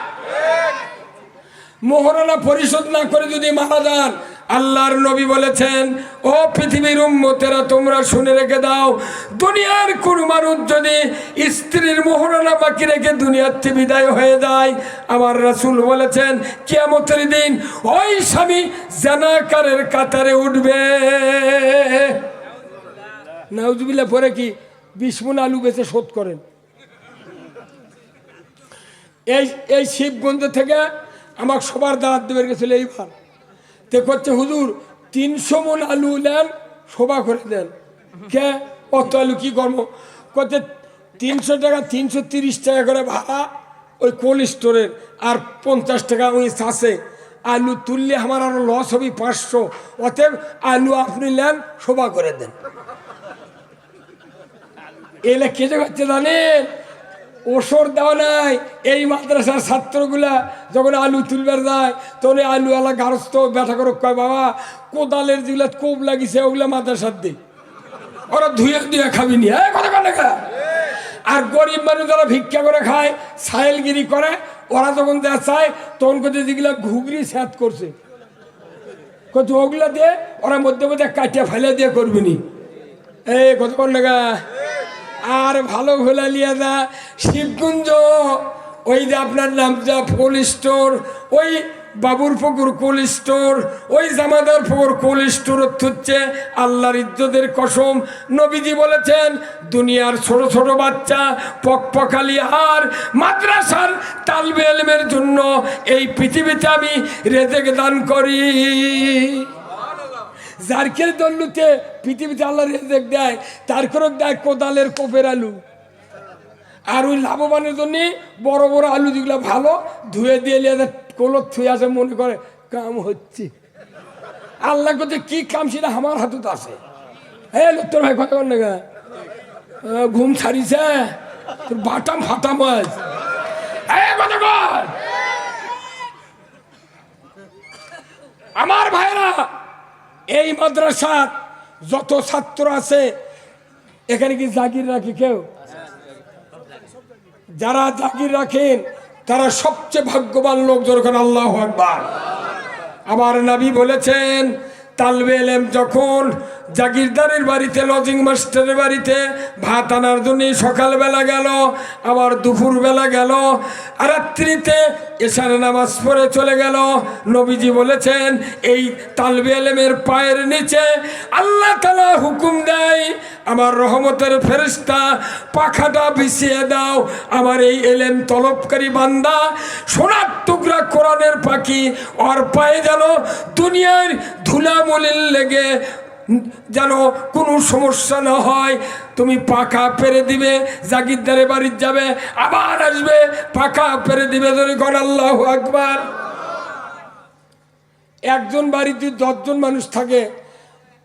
মোহরানা পরিশোধ না করে যদি মারা যান, আল্লাহর নবী বলেছেন, ও পৃথিবীর উম্মতেরা তোমরা শুনে রেখে দাও, দুনিয়ার কোন মানুষ যদি স্ত্রীর মোহরানা বাকি রেখে দুনিয়ার থেকে বিদায় হয়ে যায়, আমার রাসূল বলেছেন কিয়ামতের দিন ওই স্বামী জানাকারের কাতারে উঠবে। নাউজুবিল্লাহ পরে কি 20 মণ আলু বেচে শোধ করেন। এই শিবগঞ্জ থেকে আমাকে সবার দাঁত দেবে গেছিল এইবার, তে করছে হুজুর 300 মণ আলু নেন শোভা করে দেন। কে অত আলু কি করবো? করছে 300 টাকা, 330 টাকা করে ভাড়া ওই কোল্ড স্টোরের, আর 50 টাকা ওই চাষে আলু তুললে আমার আরো লস হবে 500, অতএব আলু আপনি নেন শোভা করে দেন। এলে কেটে যাচ্ছে জানেন, ওসর দেওয়া নাই। এই মাদ্রাসার ছাত্রগুলা যখন আলু তুলবার যায় তখন আলুওয়ালা গারস্থ ব্যথা করে কয়, বাবা কোদালের যেগুলা কোপ লাগিছে ওগুলা মাদ্রাসার দিই, ওরা ধুয়ে ধুয়ে খাবি নি। হ্যাঁ কথা কথা। আর গরিব মানুষ যারা ভিক্ষা করে খায়, সাহেলগিরি করে, ওরা যখন দেওয়া চায় তখন কোথায় যেগুলা ঘুগরি স্যাত করছে কত ওগুলা দিয়ে ওরা মধ্যে মধ্যে কাটিয়া ফেলে দিয়ে করবি নি। এই কতক্ষণ টাকা আর ভালো ঘোলা লিয়া যা শিবকুঞ্জ, ওই যে আপনার নাম যা কোল্ড স্টোর, ওই বাবুর পুকুর কোল্ড স্টোর, ওই জামাদার পুকুর কোল্ড স্টোর হচ্ছে আল্লাহর ইজ্জতের কসম। নবীজি বলেছেন দুনিয়ার ছোট ছোট বাচ্চা পকপকালি আর মাদ্রাসার তালবে ইলমের জন্য এই পৃথিবীতে আমি রেজেক দান করি। যার খেয়ে দল্লুতে পৃথিবীতে আল্লাহ রেজেক দেয়, তার করে দেয় কোদালের কোপের আলু। আর ওই লাভবানের জন্য বড় বড় আলু যেগুলো ভালো ধুয়ে দিয়ে কলত থুয়ে আসে, মনে করে কাম হচ্ছে। আল্লাহ করতে কি কাম সেটা আমার হাতত আছে। হ্যাঁ লোকটার ভাই কথা বল না, ঘুম ছাড়িছে তোর বাটাম ফাটাম আজ। আমার ভাইরা, এই মাদ্রাসার যত ছাত্র আছে এখানে কি জাগির রাখে কেউ? যারা জাগির রাখেন তারা সবচেয়ে ভাগ্যবান লোক যখন আল্লাহু আকবার। আমার নবী বলেছেন তালবে ইলম যখন জাগিরদারের বাড়িতে, লজিং মাস্টারের বাড়িতে ভাত আনার জন্য সকালবেলা গেল, আবার দুপুরবেলা গেল, আর রাত্রিতে এশার নামাজ পড়ে চলে গেল, নবীজি বলেছেন এই তালবে ইলমের পায়ের নিচে আল্লাহ তাআলা হুকুম দেয়, আমার রহমতের ফেরেশতা পাখাটা বিছিয়ে দাও, আমার এই ইলম তলবকারী বান্দা সোনার টুকরা কোরআনের পাখি ওর পায়ে যেন দুনিয়ার ধুলামলির লেগে যেন কোনো সমস্যা না হয়। তুমি পাখা পেরে দিবে, জাগিরদারে বাড়ি যাবে, আবার আসবে, পাখা পেরে দিবে। যখন আল্লাহু আকবার। একজন বাড়িতে 10 জন মানুষ থাকে,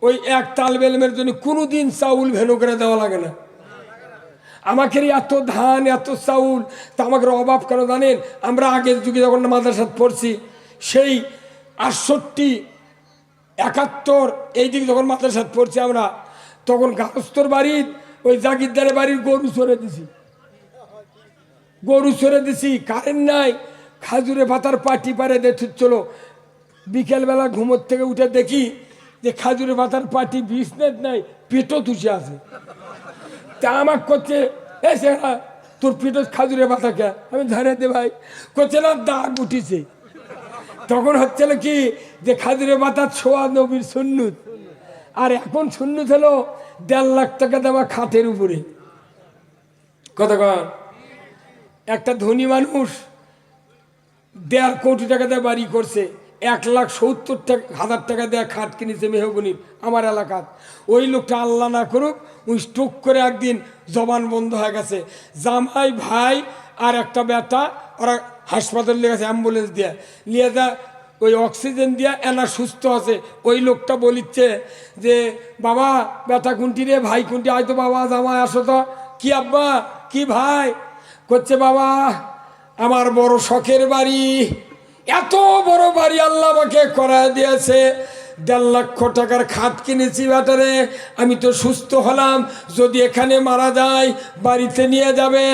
ওই এক তালবে ইলমের জন্য কোনোদিন চাউল ভেনো করে দেওয়া লাগে না। আমাকে এত ধান এত চাউল, তা আমাকে অভাব কেন জানেন? আমরা আগের যুগে যখন মাদ্রাসাত পড়ছি, সেই 68, 71 এই দিকে যখন মাদ্রাসাত পড়ছি আমরা, তখন গারস্থর বাড়ির ওই জাগিরদারের বাড়ির গরু চড়ে দিছি, কারেন্ট নাই, খাজুরে পাতার পাটি পারে দেখছিল। বিকেলবেলা ঘুমোর থেকে উঠে দেখি যে খাজুরে পাতার পাটি বিছনেট নাই, পেটও তুষে আছে। তা আমাকে করছে এসে তোর পেটো খাজুরে পাতা কে? আমি ধরে দে ভাই। করছে না দাগ উঠিছে। তখন হচ্ছিল কি যে খাজুরে পাতার ছোঁয়া নবীর সুন্নত, আর এখন সুন্নত হলো 1.5 লাখ টাকা দেওয়া খাটের উপরে। কতক্ষণ? একটা ধনী মানুষ 1.5 কোটি টাকা দিয়ে বাড়ি করছে, 1,70,000 টাকা দেয়া খাট কিনেছে মেহগনির আমার এলাকাত। ওই লোকটা আল্লাহ না করুক ওই স্ট্রোক করে একদিন জবান বন্ধ হয়ে গেছে। জামাই ভাই আর একটা বেটা ওরা হাসপাতালে নিয়ে গেছে, অ্যাম্বুলেন্স দিয়ে নিয়ে যা ওই অক্সিজেন দিয়ে এনা সুস্থ আছে। ওই লোকটা বলিচ্ছে যে বাবা বেটা কুন্টি রে, ভাই কুন্টি, হয়তো বাবা জামাই আসো তো। কি আব্বা, কি ভাই? করছে বাবা আমার বড় শখের বাড়ি, এত বড় বাড়ি আল্লাহ আমাকে করায় দিয়েছে, 1.5 লাখ টাকার খাট কিনেছি ব্যাটারে, আমি তো সুস্থ হলাম, যদি এখানে মারা যায় বাড়িতে নিয়ে যাবে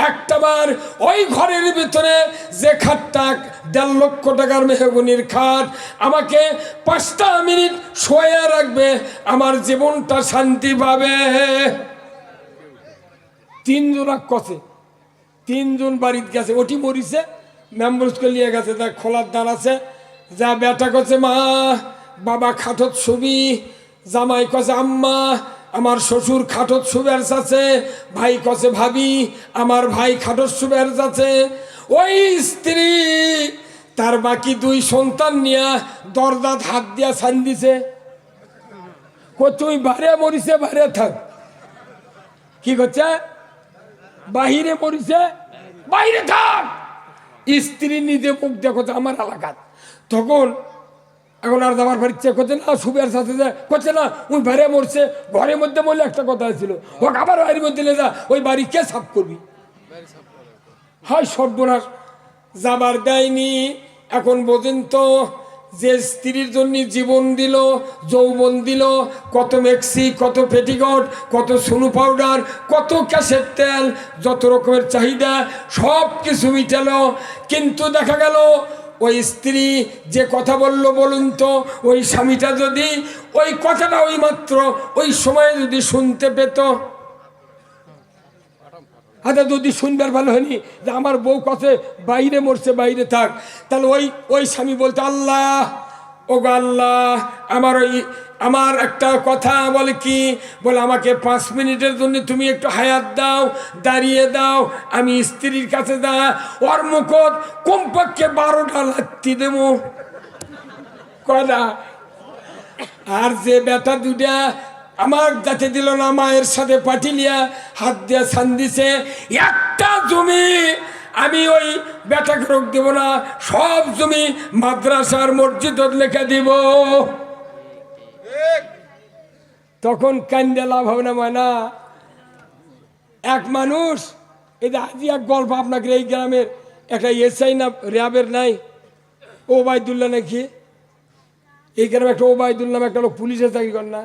একটাবার ওই ঘরের ভিতরে যে খাটটা 1.5 লক্ষ টাকার মেহগনির খাট আমাকে 5টা মিনিট শোয়া রাখবে, আমার জীবনটা শান্তি পাবে। 3 জন কছে, 3 জন বাড়িতে গেছে, ওটি মরিছে, মেম্বরসকে নিয়ে গেছে, তার খোলার দ্বার আছে, যা বেটা কছে মা বাবা খাটত ছবি, জামাই কছে আম্মা আমার শ্বশুর খাটত শুবের আছে, ভাই কছে ভাবি আমার ভাই খাটত শুবের আছে। ওই স্ত্রী তার বাকি 2 সন্তান নিয়ে দরজাত হাত দিয়া ছান দিছে, তুই বাইরে মরিছে বাইরে থাক, কি করছে বাহিরে মরিছে বাইরে থাক, স্ত্রী নিজে মুখ দেখো আমার এলাকাত। তখন এখন আর যাবার বাড়িতে করছে না, সুবের সাথে যায় করছে না, ওই বাইরে মরছে, ঘরের মধ্যে বললে একটা কথা ছিল, ও আবার বাড়ির মধ্যে নিয়ে যা, ওই বাড়ি কে সাফ করবি, হয় সর্বনাশ, যাবার দেয়নি। এখন বোঝেন তো, যে স্ত্রীর জন্য জীবন দিল, যৌবন দিল, কত মেক্সি, কত পেটিকোট, কত সুনু পাউডার, কত ক্যাসের তেল, যত রকমের চাহিদা সব কিছু মিটালো, কিন্তু দেখা গেল ওই স্ত্রী যে কথা বলল, বলুন তো ওই স্বামীটা যদি ওই কথাটা ওই মাত্র ওই সময়ে যদি শুনতে পেত, আচ্ছা যদি শুনবার ভালো হয়নি যে আমার বউ কাছে বাইরে মরছে বাইরে থাক, তাহলে ওই স্বামী বলতো আল্লাহ, ও গো আল্লাহ, আমার একটা কথা বলে কি বলে, আমাকে 5 মিনিটের জন্য তুমি একটু হায়াত দাও, দাঁড়িয়ে দাও, আমি স্ত্রীর কাছে যা ওর মুখত কমপক্ষে 12টা লাত্তি দেবো কয়টা। আর যে বেটা দুটা আমার যাতে দিল না, মায়ের সাথে পাঠিলিয়া হাত দিয়ে ছান দিছে, একটা জমি আমি ওই বেটাকে রোগ দেব না, সব জমি মাদ্রাসার মসজিদত লেখা দিব। তখন কান্দে লাভ হবে না ময়না। এক মানুষ, এই যে আজই এক গল্প আপনাকে, এই গ্রামের একটা এসআই না র্যাবের নাই ওবায়দুল্লাহ নাকি, এই গ্রামে একটা ওবায়দুল্লাহ নামে একটা লোক পুলিশে চাকরি কর না,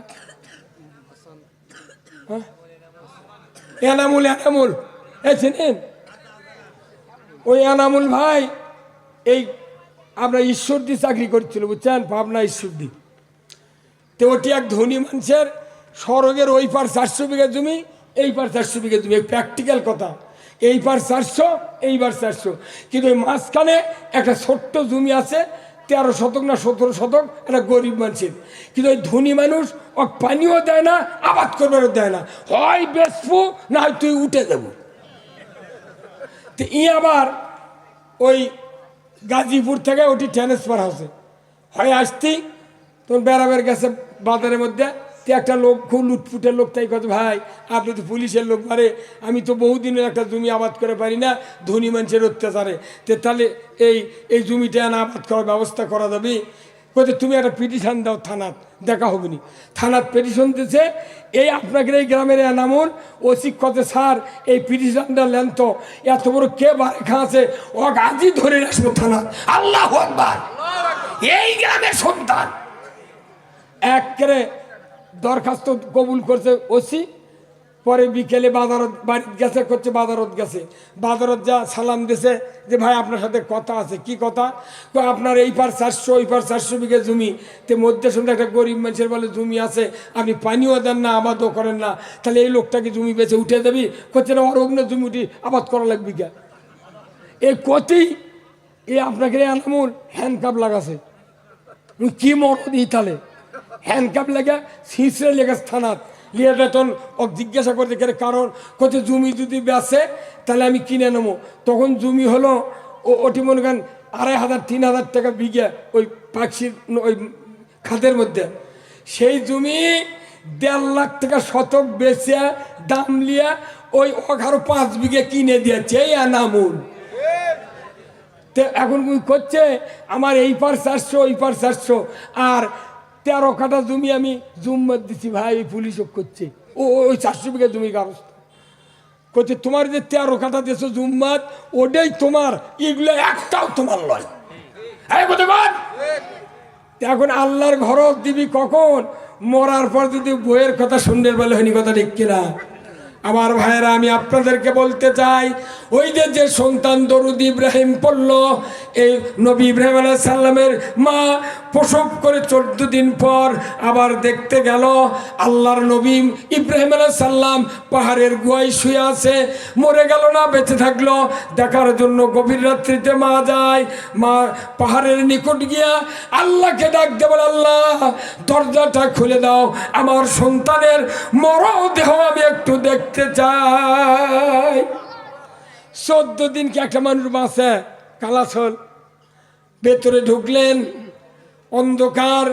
এনামুল চিনেন? ওই এনামুল ভাই এই আমরা ঈশ্বরদী চাকরি করছিল বুঝছেন, পাবনা ঈশ্বরদী। তো ওটি এক ধনী মানুষের, সড়কের ওই পার 400 বিঘা জমি, এই পার 400 বিঘা জমি, প্র্যাকটিক্যাল কথা, এই পার 400 এইবার 400, কিন্তু ওই মাঝখানে একটা ছোট্ট জমি আছে 13 শতক না 17 শতক, একটা গরিব মানুষের, কিন্তু ওই ধনী মানুষ ও পানিও দেয় না, আবাদ করবারও দেয় না, হয় বেচবো না হয় তুই উঠে দেব। তো আবার ওই গাজীপুর থেকে ওটি ট্রান্সফার হচ্ছে, হয় আসতি তখন বেড়াবের গেছে বাজারের মধ্যে, তো একটা লোক খুব লুটফুটের লোক, তাই কথা ভাই আপনি তো পুলিশের লোক, পারে আমি তো বহুদিনের একটা জমি আবাদ করে পারি না ধনী মানুষের অত্যাচারে, তো তাহলে এই জমিটা না আবাদ করার ব্যবস্থা করা যাবে, কোথায় তুমি একটা পিটিশন দাও থানাত, দেখা হবে নি। থানাত পিটিশন দিচ্ছে, এই আপনাকে এই গ্রামের এনামুল ওসি কতে স্যার এই পিটিশনটা নেন তো, এত বড় কে বারে খাঁছে, ও আজই ধরে আসবো থানাত, আল্লাহু আকবার, এই গ্রামের সন্তান একেবারে দরখাস্ত কবুল করছে ওসি। পরে বিকেলে বাজারত বাড়িতে গেছে, করছে বাজারত গেছে, বাজারত যা সালাম দিছে যে ভাই আপনার সাথে কথা আছে, কি কথা, তো আপনার এই পার 400 ওই পার 400 বিঘা জমি, তো মধ্যে সন্ধ্যে একটা গরিব মানুষের বলে জমি আছে, আপনি পানিও দেন না আবাদও করেন না, তাহলে এই লোকটাকে জমি বেচে উঠে দেবি, করছে না ওর অগ্নে জমি উঠি আবাদ করা লাগবে গা। এই কতি এই আপনাকে এনামুল হ্যান্ডকাপ লাগাছে, কি মরদ ই তাহলে হ্যান্ডকাপ লেগে ছিঁচড়ে লেগেছে থানাত, লিয়ে বেতন ও জিজ্ঞাসা করতে গেলে, কারণ কোথায় জমি যদি বেচে তাহলে আমি কিনে নেবো, তখন জমি হলো ওটি মনে করেন 2500 3000 টাকা বিঘা ওই পাখির ওই খাতের মধ্যে, সেই জমি 1.5 লাখ টাকা শতক বেচে দাম লিয়া ওই 5 বিঘা কিনে দিয়েছে এই এনামুল। তো এখন করছে আমার এই পার 400 ওই পার 400, আর 13 কাঠা জমি আমি জুম্মত দিচ্ছি ভাই, পুলিশ করছে ওই 400 বিঘা জমি কাগজ করছে, তোমার যে 13 কাঠা দিয়েছো জুম্মাত ওটাই তোমার, এগুলো একটাও তোমার নয়। এখন আল্লাহর ঘরত দিবি কখন? মরার পর যদি বইয়ের কথা শুনতে বলে হয়নি, কথা ঠিক কিনা? আমার ভাইয়েরা, আমি আপনাদেরকে বলতে চাই, ওই যে সন্তান দরুদ ইব্রাহিম পড়ল, এই নবী ইব্রাহিম আলাইহিস সালামের মা প্রসব করে 14 দিন পর আবার দেখতে গেল আল্লাহর নবী ইব্রাহিম আলাইহিস সালাম পাহাড়ের গুহায় শুয়ে আছে, মরে গেল না, বেঁচে থাকলো। দেখার জন্য গভীর রাত্রিতে মা যায়, মা পাহাড়ের নিকট গিয়া আল্লাহকে ডাক দেব, আল্লাহ দরজাটা খুলে দাও, আমার সন্তানের মরদেহ আমি একটু দেখতে চাই। 14 দিন কি একটা মানুষ বাঁচে? কালাছল। ভেতরে ঢুকলেন, অন্ধকার,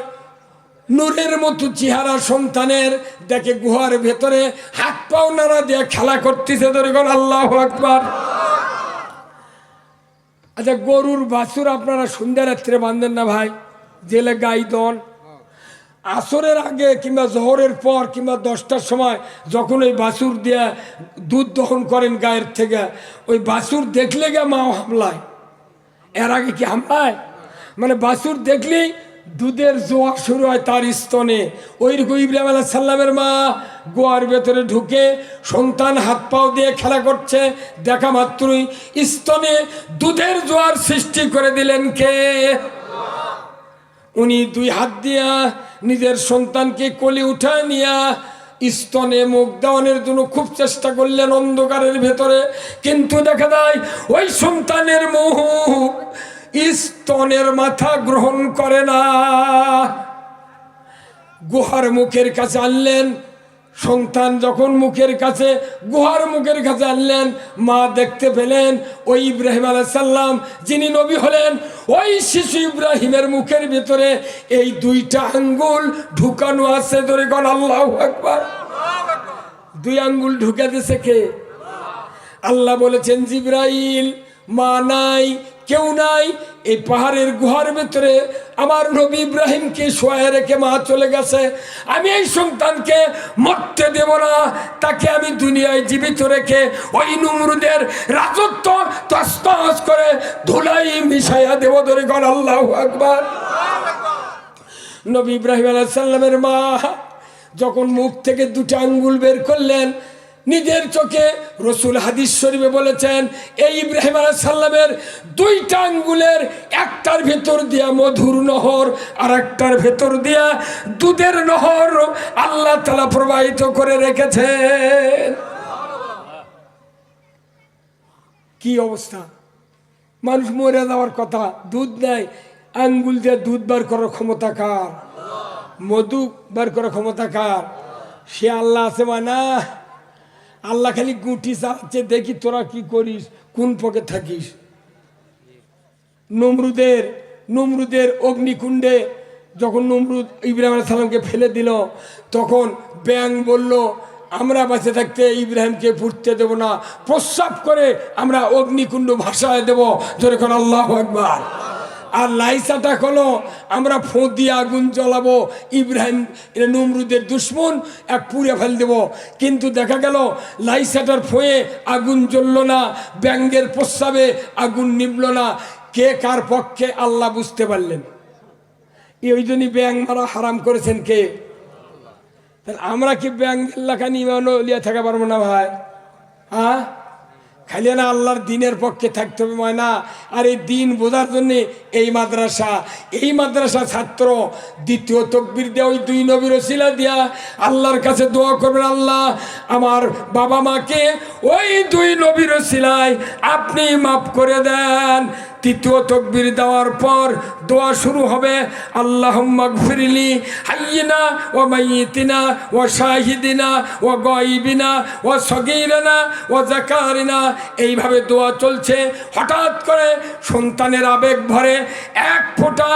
নূরের মতো চেহারা সন্তানের, দেখে গুহার ভেতরে হাত পাও নাড়া দিয়ে খেলা করতেছে। ধরে গেল আল্লাহু আকবার। আচ্ছা, গরুর বাছুর আপনারা সন্ধ্যা রাত্রে বাঁধেন না ভাই? জেলে গাই দন, আসরের আগে কিংবা জোহরের পর কিংবা 10টার সময় যখন ওই বাছুর দিয়ে দুধ দহন করেন গায়ের থেকে, ওই বাছুর দেখলে গিয়ে মা হামলায়। এর আগে কি হামলায়? মানে বাছুর দেখলেই দুধের জোয়া শুরু হয় তার স্তনে। ওইরকম ইব্রাহিম আলাইহিস সালামের মা গোয়ার ভেতরে ঢুকে সন্তান হাত পাও দিয়ে খেলা করছে, দেখা মাত্রই স্তনে দুধের জোয়ার সৃষ্টি করে দিলেন কে? উনি 2 হাত দিয়া নিজের সন্তানকে কোলে উঠা নিয়া স্তনে মুখ দেওয়ানোর জন্য খুব চেষ্টা করলেন অন্ধকারের ভেতরে, কিন্তু দেখা যায় ওই সন্তানের মুখ স্তনের মাথা গ্রহণ করে না। গুহার মুখের কাছে আনলেন, সন্তান যখন মুখের কাছে, গুহার মুখের কাছে আনলেন, মা দেখতে পেলেন ওই ইব্রাহিম আলাইহিস সালাম যিনি নবী হলেন, ওই শিশু ইব্রাহিমের মুখের ভিতরে এই 2টা আঙ্গুল ঢুকানো আছে। ধরে গেল আল্লাহু আকবার। 2 আঙ্গুল ঢুকে দিয়েছে কে? আল্লাহ বলেছেন, জিবরাইল, মা নাই, কেউ নাই, এই পাহাড়ের গুহার ভেতরে আমার নবী ইব্রাহিমকে শোয়ায় রেখে মা চলে গেছে। আমি এই সন্তানকে মরতে দেব না, তাকে আমি দুনিয়ায় জীবিত রেখে ওই নমরুদের রাজত্ব তছনছ করে ধুলাই মিশাইয়া দেব। ধরে গেল আল্লাহু আকবার। নবী ইব্রাহিম আলাইহিস সালামের মা যখন মুখ থেকে 2টা আঙ্গুল বের করলেন, নিজের চোখে, রসুল হাদিস শরীফে বলেছেন, এই ইব্রাহিম আলাইহিস সালামের 2টা আঙ্গুলের একটার ভেতর দিয়া মধুর নহর, আর একটার ভেতর দিয়া দুধের নহর আল্লাহ তাআলা প্রবাহিত করে রেখেছেন। কি অবস্থা! মানুষ মরে যাওয়ার কথা, দুধ নাই, আঙ্গুল দিয়ে দুধ বার করার ক্ষমতা কার? মধু বার করার ক্ষমতা কার? সে আল্লাহ আছে না? আল্লাহ খালি গুটি চালাচ্ছে, দেখি তোরা কি করিস, কোন পকে থাকিস। নমরুদের অগ্নিকুণ্ডে যখন নমরুদ ইব্রাহিম আলাইহিস সালামকে ফেলে দিল, তখন ব্যাং বলল, আমরা বেঁচে থাকতে ইব্রাহিমকে পুড়তে দেব না, প্রস্রাব করে আমরা অগ্নিকুণ্ড ভাসায় দেব। ধরে কোন আল্লাহু আকবার। আর লাইসাটা হলো, আমরা ফোঁ দিয়ে আগুন জ্বলাবো, ইব্রাহিম নমরুদের দুশ্মন এক পুড়ে ফেল দেব। কিন্তু দেখা গেল লাইসাটার ফোঁয়ে আগুন জ্বলল না, ব্যাঙ্গের প্রস্রাবে আগুন নিবল না। কে কার পক্ষে? আল্লাহ বুঝতে পারলেন। ওই জন্যই ব্যাং মারা হারাম করেছেন কে? তাহলে আমরা কি ব্যাং এলাকা নিয়ে থাকা পারবো না ভাই? হ্যাঁ, খালি না আল্লাহর দিনের পক্ষে থাকতে হবে ময়না। আর এই দিন বোঝার জন্যে এই মাদ্রাসা ছাত্র 2য় তাকবীর দেওয়া ওই 2 নবীর ওসিলা দিয়া আল্লাহর কাছে দোয়া করবেন, আল্লাহ আমার বাবা মাকে ওই 2 নবীর ওসিলায় আপনি মাফ করে দেন। 3য় তাকবীর দেওয়ার পর দোয়া শুরু হবে, আল্লাহুম্মা গফিরলি হাইয়িনা ওয়া মাইয়িতিনা ওয়া শাহিদিনা ওয়া গায়বিনা ওয়া সগীরানা ওয়া যাকারিনা। এইভাবে দোয়া চলছে। হঠাৎ করে সন্তানের আবেগ ভরে এক ফোঁটা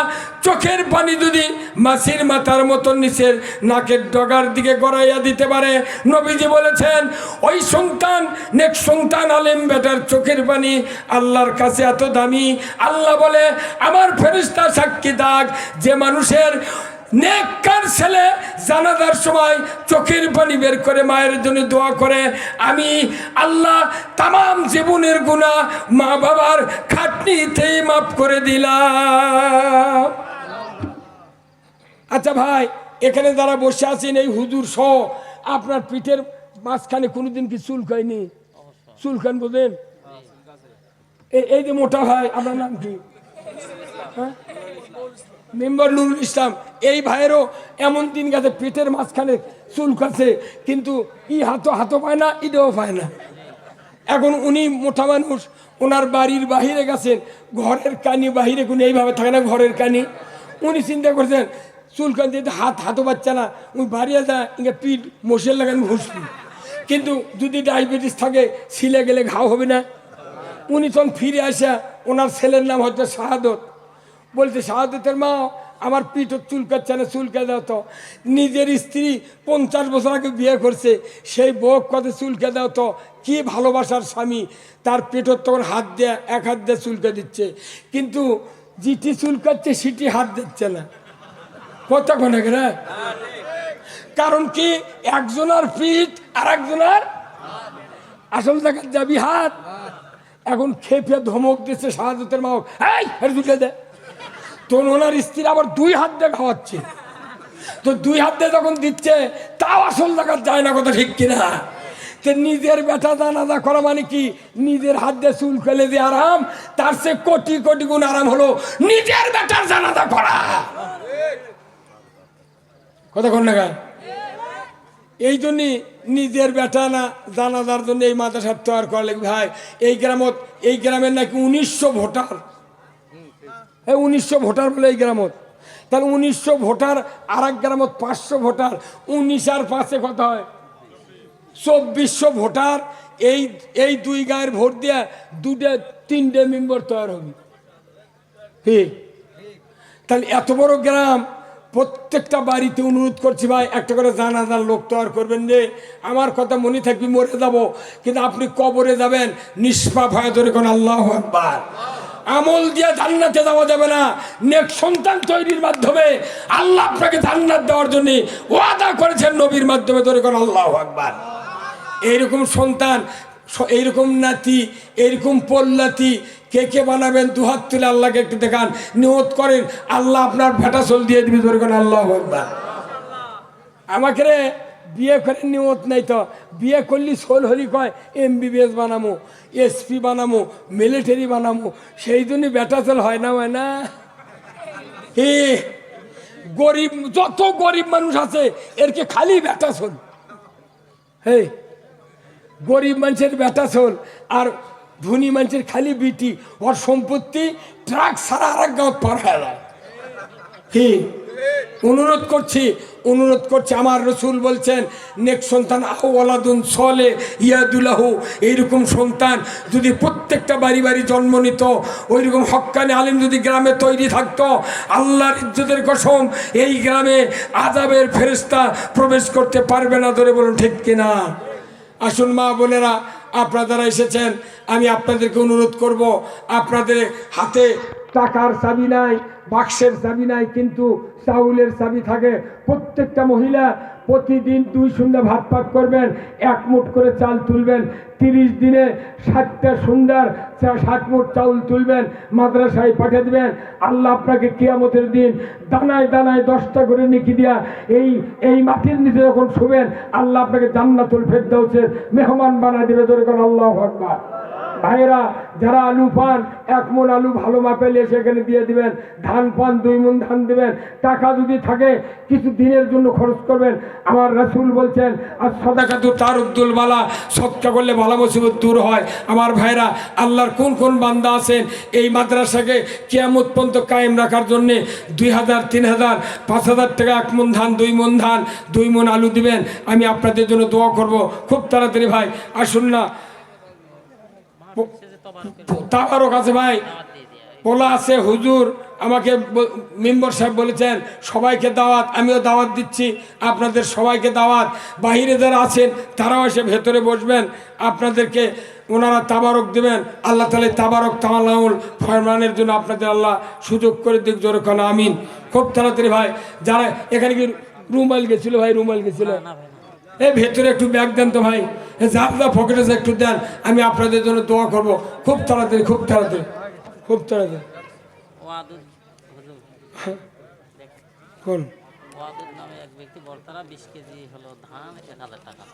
চোখের পানি যদি মাছির মাথার মতন নিচের নাকের ডগার দিকে গড়াইয়া দিতে পারে, নবীজি বলেছেন ওই সন্তান, নেক সন্তান, আলেম বেটার চোখের পানি আল্লাহর কাছে এত দামি। আল্লাহ বলে, আমার ফেরেশতা সাক্ষী থাক, যে মানুষের নেককার ছেলে জানাজার সময় চোখের পানি বের করে মায়ের জন্য দোয়া করে, আমি আল্লাহ তামাম জীবনের গুনাহ মা বাবার খাটনিতেই মাফ করে দিলাম। আচ্ছা ভাই, এখানে যারা বসে আছেন এই হুজুর সহ, আপনার পিঠের মাঝখানে কোনোদিন কি চুলকায়নি? চুলকান বোঝেন? এই যে মোটা ভাই, আপনার নাম কি? হ্যাঁ, মেম্বার নুরুল ইসলাম। এই ভাইয়েরও এমন দিন গেছে পিঠের মাঝখানে চুলকাছে, কিন্তু হাতও পায় না, ইটাও পায় না। এখন উনি মোটা মানুষ, ওনার বাড়ির বাহিরে গেছেন, ঘরের কানি বাহিরে কোনো এইভাবে থাকে না, ঘরের কানি। উনি চিন্তা করছেন চুলকান যেতে হাতও পাচ্ছে না, উনি বাড়িয়ে যায় ইঙ্গে পিঠ মশাল লাগান ঘুষবি, কিন্তু যদি ডায়াবেটিস থাকে ছিলে গেলে ঘাও হবে না। উনি তখন ফিরে আসা, ওনার ছেলের নাম হচ্ছে শাহাদত, বলছে শাহাদতের মা আমার পিঠ চুলকাচ্ছে না, চুলকে দাও তো। নিজের স্ত্রী 50 বছর আগে বিয়ে করছে, সেই বউ কত চুলকে দাও তো। কি ভালোবাসার স্বামী, তার পেটর তখন হাত দিয়ে এক হাত দিয়ে চুলকে দিচ্ছে, কিন্তু যেটি চুলকাচ্ছে সেটি হাত দিচ্ছে না। কথা কোনে না? কারণ কি, একজনের পিঠ আর একজনের আসল জায়গায় যাবি হাত। এখন খেপে ধমক দিচ্ছে শাহাদতের মা, এই চুলকে দে। তো ওনার স্ত্রী আবার 2 হাত দিয়ে খাওয়াচ্ছে, তো 2 হাত দিয়ে যখন দিচ্ছে তাও আসল জায়গায় যায় না। কথা ঠিক কিনা? তো নিজের বেটা জানাজা করা মানে কি, নিজের হাত দিয়ে চুল ফেলে দিয়ে আরাম, তার সে কোটি কোটি গুণ আরাম হলো নিজের বেটার জানাজা করা। কথা কোন না? এই জন্যই নিজের বেটা না জানাজার জন্য এই মাদ্রাসা তৈরি করা লাগবে ভাই। এই গ্রামের নাকি 1900 ভোটার, 1900 ভোটার বলে এই গ্রামত। তাহলে 1900 ভোটার, আর এক গ্রামত 500 ভোটার, 19 আর 5 কত হয়? 2400 ভোটার। এই 2 গায়ের ভোট দিয়ে 2-3টে মেম্বার তৈরি হবে। ঠিক? তাহলে এত বড় গ্রাম, প্রত্যেকটা বাড়িতে অনুরোধ করছি ভাই, একটা করে জানাজার লোক তৈরি করবেন রে। আমার কথা মনে থাকবি, মরে যাব, কিন্তু আপনি কবরে যাবেন নিষ্পাপ হয়ে, ধরে কোন আল্লাহু আকবার। আমল দিয়ে জান্নাতে যাওয়া যাবে না, নেক সন্তান তৈরির মাধ্যমে আল্লাহ আপনাকে জান্নাত দেওয়ার জন্য ওয়াদা করেছেন নবীর মাধ্যমে, ধরে কোন আল্লাহু আকবার। এইরকম সন্তান, এইরকম নাতি, এইরকম পল্লাতি কে কে বানাবেন? 2 হাত তুলে আল্লাহকে একটু দেখান, নিয়ত করেন, আল্লাহ আপনার ভেটা চল দিয়ে দিবি, ধরে কোন আল্লাহু আকবার। আমাকে রে বিয়ে করে নিয়ত নাই, তো বিয়ে করলি সোল হলি কয় MBBS বানামো, SP বানামো, মিলিটারি বানামো, সেই জন্য বেটা চল হয় না, হয় না? হে গরিব, যত গরিব মানুষ আছে এরকে খালি বেটা চল। হে গরিব মানুষের বেটা চল, আর ধনী মানুষের খালি বিটি, ওর সম্পত্তি ট্রাক ছাড়া আর এক গাঁও পার হয়ে যায়। কি অনুরোধ করছি, আমার রসুল বলছেন নেক সন্তান আওয়ালাদুন সলে ইয়াদুল্লাহু। এইরকম সন্তান যদি প্রত্যেকটা বাড়ি বাড়ি জন্ম নিত, ওইরকম হক্কানি আলিম যদি গ্রামে তৈরি থাকতো, আল্লাহর ইজ্জতের কসম, এই গ্রামে আযাবের ফেরেশতা প্রবেশ করতে পারবে না। ধরে বলুন ঠিক কিনা? আসুন মা বোনেরা, আপনারা এসেছেন, আমি আপনাদেরকে অনুরোধ করব, আপনাদের হাতে টাকার চাবি নাই, বাক্সের চাবি নাই, কিন্তু চাউলের চাবি থাকে। প্রত্যেকটা মহিলা প্রতিদিন 2 সন্ধ্যা ভাত পাক করবেন, 1 মুঠ করে চাল তুলবেন। 30 দিনে 7টা সন্ধ্যার 7 মুঠ চাউল তুলবেন, মাদ্রাসায় পাঠিয়ে দেবেন। আল্লাহ আপনাকে কিয়ামতের দিন দানায় দানায় 10টা করে নেকি দিয়া এই মাটির নিচে যখন শুবেন, আল্লাহ আপনাকে জান্নাতুল ফেরদাউসের মেহমান বানায় দেবে। ধরে কোন আল্লাহু আকবার। ভাইরা যারা আলু পান, 1 মণ আলু ভালো মাপেলে সেখানে দিয়ে দিবেন। ধান পান, 2 মণ ধান দিবেন। টাকা যদি থাকে কিছু দিনের জন্য খরচ করবেন। আমার রাসূল বলছেন, আর সাদাকাতু তারুদ্দুল বালা, সদকা করলে বালা মুসিবত দূর হয়। আমার ভাইরা, আল্লাহর কোন কোন বান্দা আছেন এই মাদ্রাসাকে কিয়ামত পর্যন্ত কায়েম রাখার জন্যে 2000, 3000, 5000 টাকা 1 মণ ধান, 2 মণ ধান, 2 মণ আলু দিবেন। আমি আপনাদের জন্য দোয়া করব খুব তাড়াতাড়ি। ভাই আসুন না, তাবারক আছে ভাই, পোলা আছে। হুজুর আমাকে মেম্বার সাহেব বলেছেন সবাইকে দাওয়াত, আমিও দাওয়াত দিচ্ছি, আপনাদের সবাইকে দাওয়াত। বাহিরে যারা আছেন তারাও এসে ভেতরে বসবেন, আপনাদেরকে ওনারা তাবারক দেবেন। আল্লাহ তাআলা তাবারক তাআলাউল ফরমানের জন্য আপনাদের আল্লাহ সুযোগ করে দিক। জোরে কোন আমিন। খুব তাড়াতাড়ি ভাই, যারা এখানে কি রুমাল গেছিল ভাই, রুমাল গেছিল, এই ভেতরে একটু ব্যাগ দেন তো ভাই, যার যা পকেটে একটু দেন, আমি আপনাদের জন্য দোয়া করব খুব তাড়াতাড়ি, খুব তাড়াতাড়ি, খুব তাড়াতাড়ি। কোন ওয়াদুদ নামে এক ব্যক্তি বর্তারা 20 কেজি হলো ধান 1000 টাকা।